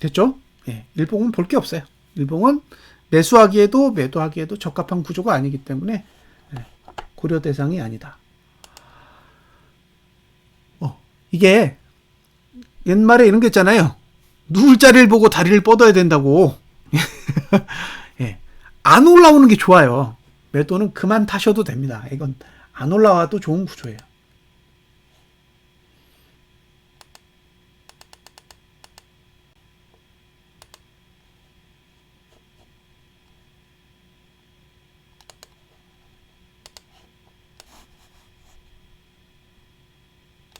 됐죠? 일봉은 볼 게 없어요. 일봉은 매수하기에도 매도하기에도 적합한 구조가 아니기 때문에 고려 대상이 아니다. 이게 옛말에 이런 게 있잖아요. 누울 자리를 보고 다리를 뻗어야 된다고. 안 올라오는 게 좋아요. 매도는 그만 타셔도 됩니다. 이건 안 올라와도 좋은 구조예요.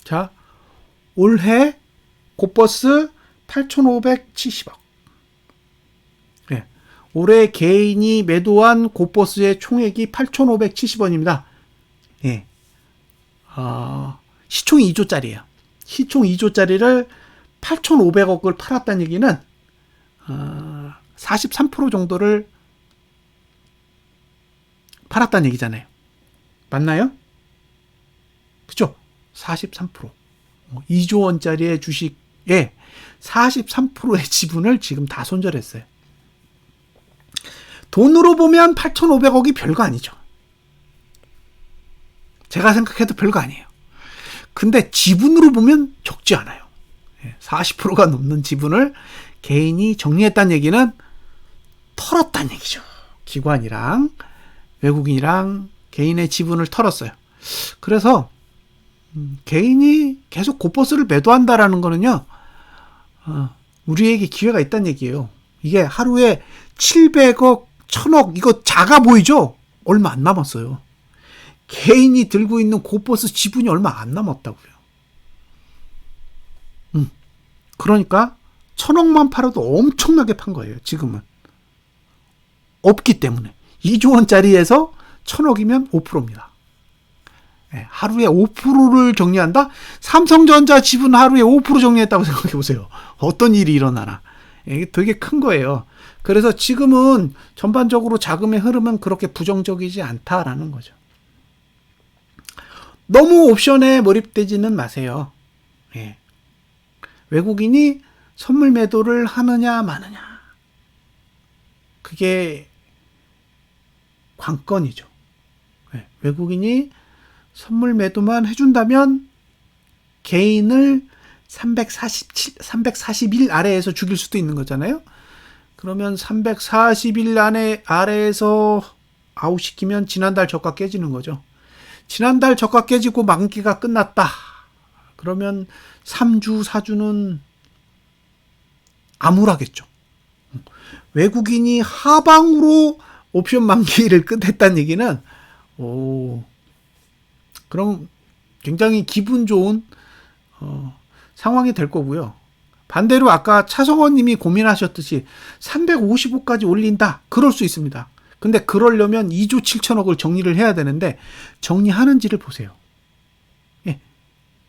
자, 올해 고버스 8,570억. 올해 개인이 매도한 고버스의 총액이 8,570원입니다. 시총이 2조짜리예요. 시총 2조짜리를 8,500억을 팔았다는 얘기는 43% 정도를 팔았다는 얘기잖아요. 맞나요? 그죠? 43%. 2조 원짜리의 주식에 43%의 지분을 지금 다 손절했어요. 돈으로 보면 8,500억이 별거 아니죠. 제가 생각해도 별거 아니에요. 근데 지분으로 보면 적지 않아요. 40%가 넘는 지분을 개인이 정리했다는 얘기는 털었다는 얘기죠. 기관이랑 외국인이랑 개인의 지분을 털었어요. 그래서 개인이 계속 고버스를 매도한다라는 거는요, 우리에게 기회가 있다는 얘기예요. 이게 하루에 700억, 1000억, 이거 작아 보이죠? 얼마 안 남았어요. 개인이 들고 있는 고버스 지분이 얼마 안 남았다고요. 그러니까 1000억만 팔아도 엄청나게 판 거예요. 지금은. 없기 때문에. 2조 원짜리에서 1000억이면 5%입니다. 하루에 5%를 정리한다? 삼성전자 지분 하루에 5% 정리했다고 생각해 보세요. 어떤 일이 일어나나. 이게 되게 큰 거예요. 그래서 지금은 전반적으로 자금의 흐름은 그렇게 부정적이지 않다라는 거죠. 너무 옵션에 몰입되지는 마세요. 외국인이 선물 매도를 하느냐 마느냐. 그게 관건이죠. 외국인이 선물 매도만 해준다면 개인을 341 아래에서 죽일 수도 있는 거잖아요. 그러면 341 아래에서 아웃시키면 지난달 저가 깨지는 거죠. 지난달 저가 깨지고 만기가 끝났다. 그러면 3주, 4주는 암울하겠죠. 외국인이 하방으로 옵션 만기를 끝냈다는 얘기는 그럼 굉장히 기분 좋은 상황이 될 거고요. 반대로 아까 차성원 님이 고민하셨듯이 355까지 올린다. 그럴 수 있습니다. 근데 그러려면 2조 7천억을 정리를 해야 되는데 정리하는지를 보세요.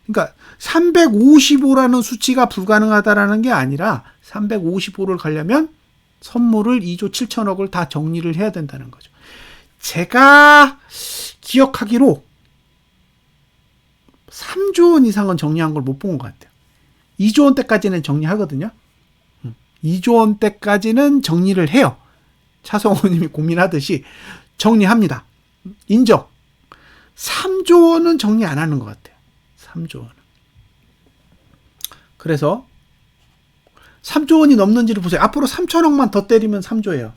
그러니까 355라는 수치가 불가능하다라는 게 아니라 355를 가려면 선물을 2조 7천억을 다 정리를 해야 된다는 거죠. 제가 기억하기로 3조 원 이상은 정리한 걸 못 본 것 같아요. 2조 원대까지는 정리하거든요. 2조 원대까지는 정리를 해요. 차성호님이 고민하듯이 정리합니다. 인정. 3조 원은 정리 안 하는 것 같아요. 3조 원은. 그래서 3조 원이 넘는지를 보세요. 앞으로 3천억만 더 때리면 3조예요.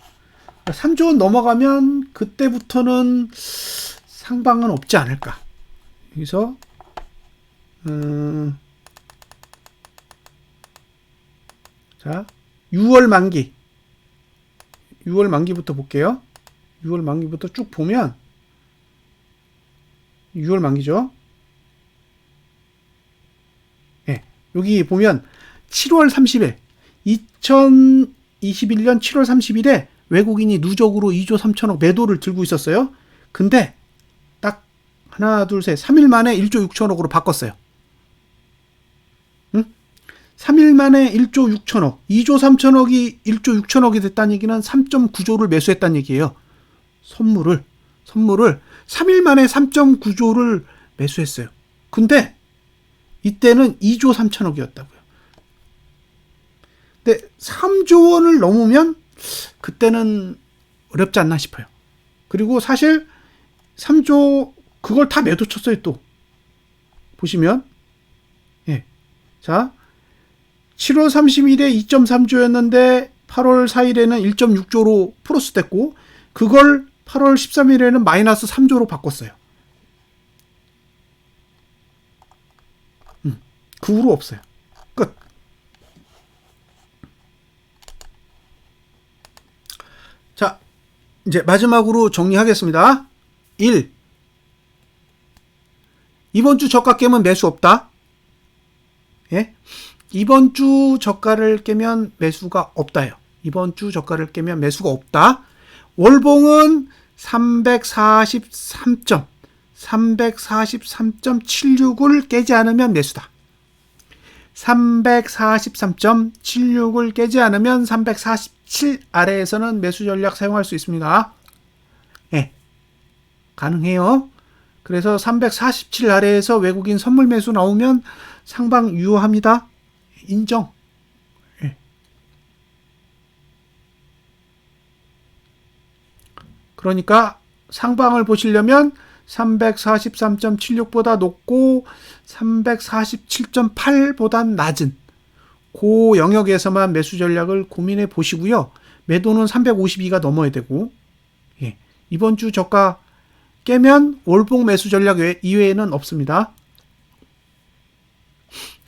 3조 원 넘어가면 그때부터는 상방은 없지 않을까. 여기서 자 6월 만기 6월 만기부터 볼게요. 6월 만기부터 쭉 보면 6월 만기죠. 예, 여기 보면 7월 30일 2021년 7월 30일에 외국인이 누적으로 2조 3천억 매도를 들고 있었어요. 근데 딱 하나 둘 셋 3일 만에 1조 6천억으로 바꿨어요. 3일 만에 1조 6천억, 2조 3천억이 1조 6천억이 됐다는 얘기는 3.9조를 매수했다는 얘기예요. 선물을 3일 만에 3.9조를 매수했어요. 근데 이때는 2조 3천억이었다고요. 근데 3조 원을 넘으면 그때는 어렵지 않나 싶어요. 그리고 사실 3조 그걸 다 매도 쳤어요. 또 보시면 예, 자 7월 30일에 2.3조였는데 8월 4일에는 1.6조로 플러스 됐고 그걸 8월 13일에는 마이너스 3조로 바꿨어요. 그 후로 없어요. 끝. 자, 이제 마지막으로 정리하겠습니다. 1. 이번 주 저가 깨면 매수 없다. 예? 이번 주 저가를 깨면 매수가 없다요. 이번 주 저가를 깨면 매수가 없다. 월봉은 343.76을 깨지 않으면 매수다. 343.76을 깨지 않으면 347 아래에서는 매수 전략 사용할 수 있습니다. 예, 가능해요. 그래서 347 아래에서 외국인 선물 매수 나오면 상방 유효합니다. 인정. 예. 그러니까 상방을 보시려면 343.76보다 높고 347.8보다 낮은 그 영역에서만 매수 전략을 고민해 보시고요. 매도는 352가 넘어야 되고 예. 이번 주 저가 깨면 월봉 매수 전략 이외에는 없습니다.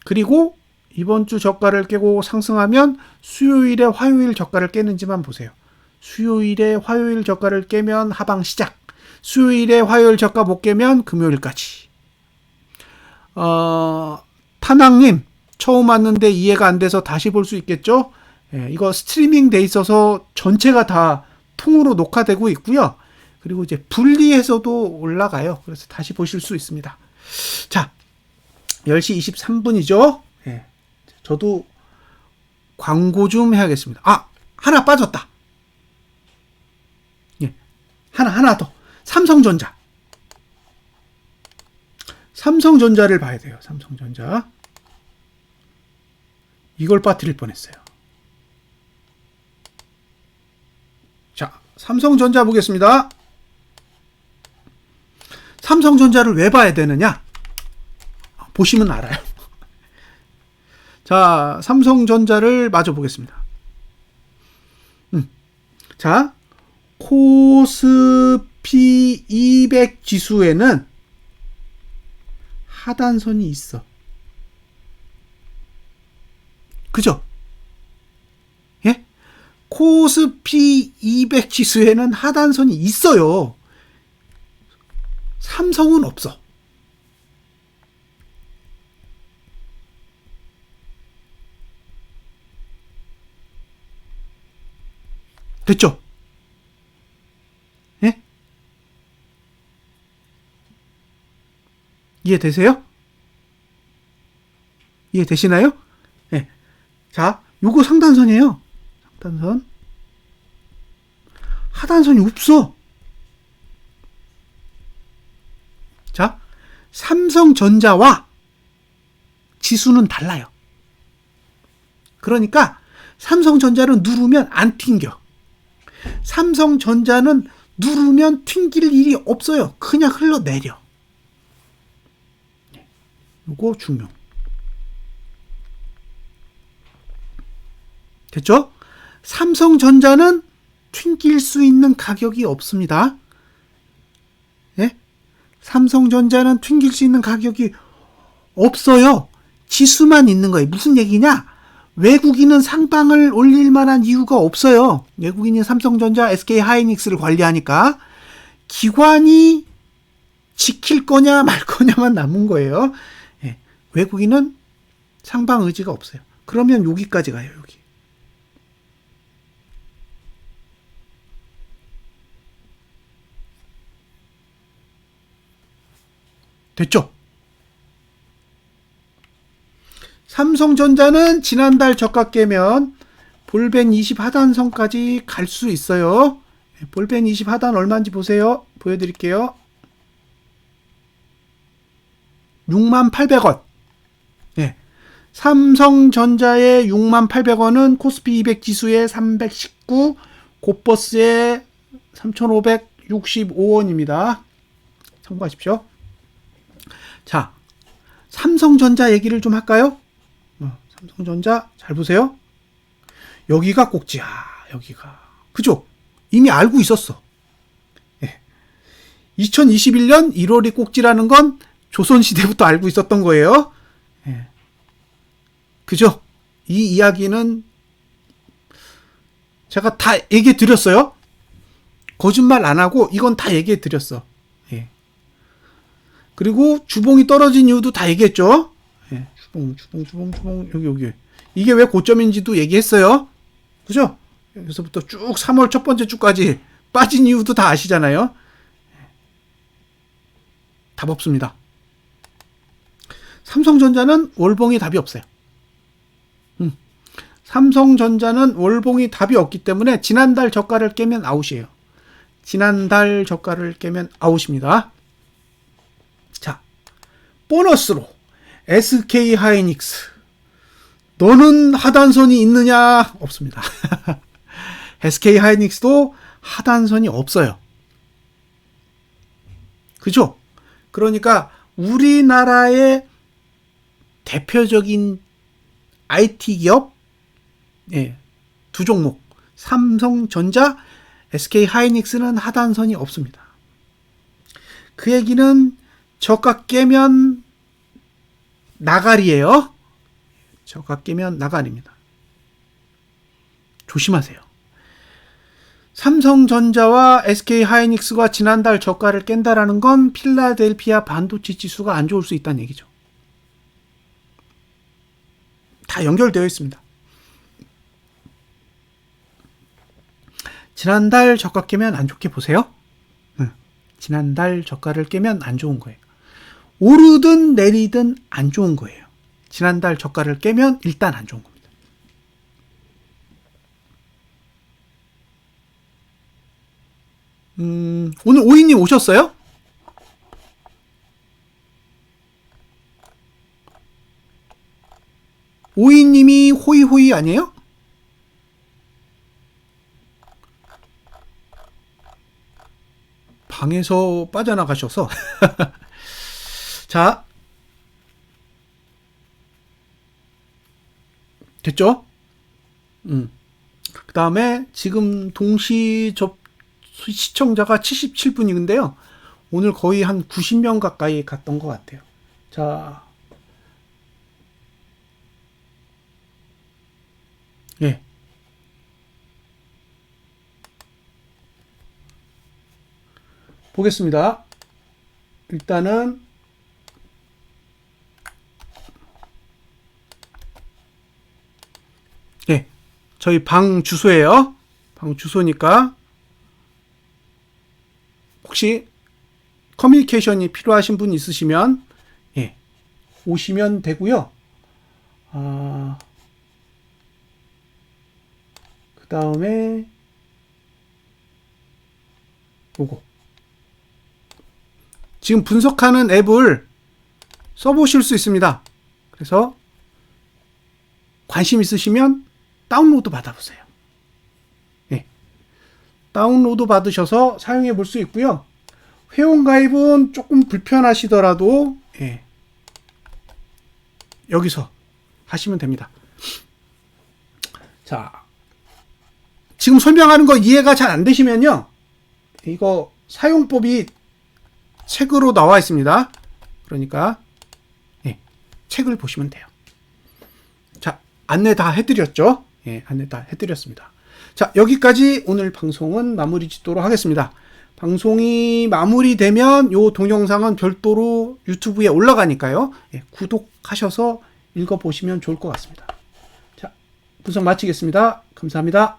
그리고 이번 주 저가를 깨고 상승하면 수요일에 화요일 저가를 깨는지만 보세요. 수요일에 화요일 저가를 깨면 하방 시작. 수요일에 화요일 저가 못 깨면 금요일까지. 타낭님 처음 왔는데 이해가 안 돼서 다시 볼 수 있겠죠? 예, 이거 스트리밍 돼 있어서 전체가 다 통으로 녹화되고 있고요. 그리고 이제 분리해서도 올라가요. 그래서 다시 보실 수 있습니다. 자, 10시 23분이죠? 예. 저도 광고 좀 해야겠습니다. 아, 하나 빠졌다. 예. 하나 더. 삼성전자. 삼성전자를 봐야 돼요. 삼성전자. 이걸 빠뜨릴 뻔했어요. 자, 삼성전자 보겠습니다. 삼성전자를 왜 봐야 되느냐? 보시면 알아요. 자, 삼성전자를 마저 보겠습니다. 자, 코스피 200 지수에는 하단선이 있어. 그죠? 예? 코스피 200 지수에는 하단선이 있어요. 삼성은 없어. 됐죠? 예? 이해되세요? 이해되시나요? 예. 자, 요거 상단선이에요. 상단선. 하단선이 없어. 자, 삼성전자와 지수는 달라요. 그러니까 삼성전자는 누르면 안 튕겨. 삼성전자는 누르면 튕길 일이 없어요. 그냥 흘러내려. 요거 중요. 됐죠? 삼성전자는 튕길 수 있는 가격이 없습니다. 예? 삼성전자는 튕길 수 있는 가격이 없어요. 지수만 있는 거예요. 무슨 얘기냐? 외국인은 상방을 올릴 만한 이유가 없어요. 외국인이 삼성전자, SK하이닉스를 관리하니까 기관이 지킬 거냐 말 거냐만 남은 거예요. 예. 외국인은 상방 의지가 없어요. 그러면 여기까지 가요. 여기. 됐죠? 삼성전자는 지난달 저가 깨면 볼벤 20 하단선까지 갈 수 있어요. 볼벤 20 하단 얼마인지 보세요. 보여드릴게요. 68,000원. 예. 삼성전자의 68,000원은 코스피 200 지수의 319, 고버스의 3,565원입니다. 참고하십시오. 자, 삼성전자 얘기를 좀 할까요? 삼성전자 잘 보세요. 여기가 꼭지야. 여기가. 그죠? 이미 알고 있었어. 예. 2021년 1월이 꼭지라는 건 조선시대부터 알고 있었던 거예요. 예. 그죠? 이 이야기는 제가 다 얘기해 드렸어요. 거짓말 안 하고 이건 다 얘기해 드렸어. 예. 그리고 주봉이 떨어진 이유도 다 얘기했죠. 예. 주봉, 여기. 이게 왜 고점인지도 얘기했어요. 그죠? 여기서부터 쭉 3월 첫 번째 주까지 빠진 이유도 다 아시잖아요. 답 없습니다. 삼성전자는 월봉이 답이 없어요. 삼성전자는 월봉이 답이 없기 때문에 지난달 저가를 깨면 아웃이에요. 지난달 저가를 깨면 아웃입니다. 자, 보너스로 SK하이닉스. 너는 하단선이 있느냐? 없습니다. SK하이닉스도 하단선이 없어요. 그죠? 그러니까 우리나라의 대표적인 IT 기업 두 종목 삼성전자, SK하이닉스는 하단선이 없습니다. 그 얘기는 저가 깨면 나가리예요. 저가 깨면 나가리입니다. 조심하세요. 삼성전자와 SK하이닉스가 지난달 저가를 깬다라는 건 필라델피아 반도체 지수가 안 좋을 수 있다는 얘기죠. 다 연결되어 있습니다. 지난달 저가 깨면 안 좋게 보세요. 지난달 저가를 깨면 안 좋은 거예요. 오르든 내리든 안 좋은 거예요. 지난달 저가를 깨면 일단 안 좋은 겁니다. 오늘 오이님 오셨어요? 오이님이 호이호이 아니에요? 방에서 빠져나가셔서 자, 됐죠? 그 다음에 지금 동시 시청자가 77분인데요. 오늘 거의 한 90명 가까이 갔던 것 같아요. 자, 예. 보겠습니다. 일단은 예, 저희 방 주소예요. 방 주소니까 혹시 커뮤니케이션이 필요하신 분 있으시면 예, 오시면 되고요. 그 다음에 요거 지금 분석하는 앱을 써보실 수 있습니다. 그래서 관심 있으시면 다운로드 받아보세요. 예. 다운로드 받으셔서 사용해 볼 수 있고요. 회원가입은 조금 불편하시더라도 예. 여기서 하시면 됩니다. 자, 지금 설명하는 거 이해가 잘 안 되시면요. 이거 사용법이 책으로 나와 있습니다. 그러니까 예, 책을 보시면 돼요. 자, 안내 다 해드렸죠? 예, 안내 다 해드렸습니다. 자, 여기까지 오늘 방송은 마무리 짓도록 하겠습니다. 방송이 마무리되면 요 동영상은 별도로 유튜브에 올라가니까요. 예, 구독하셔서 읽어보시면 좋을 것 같습니다. 자, 분석 마치겠습니다. 감사합니다.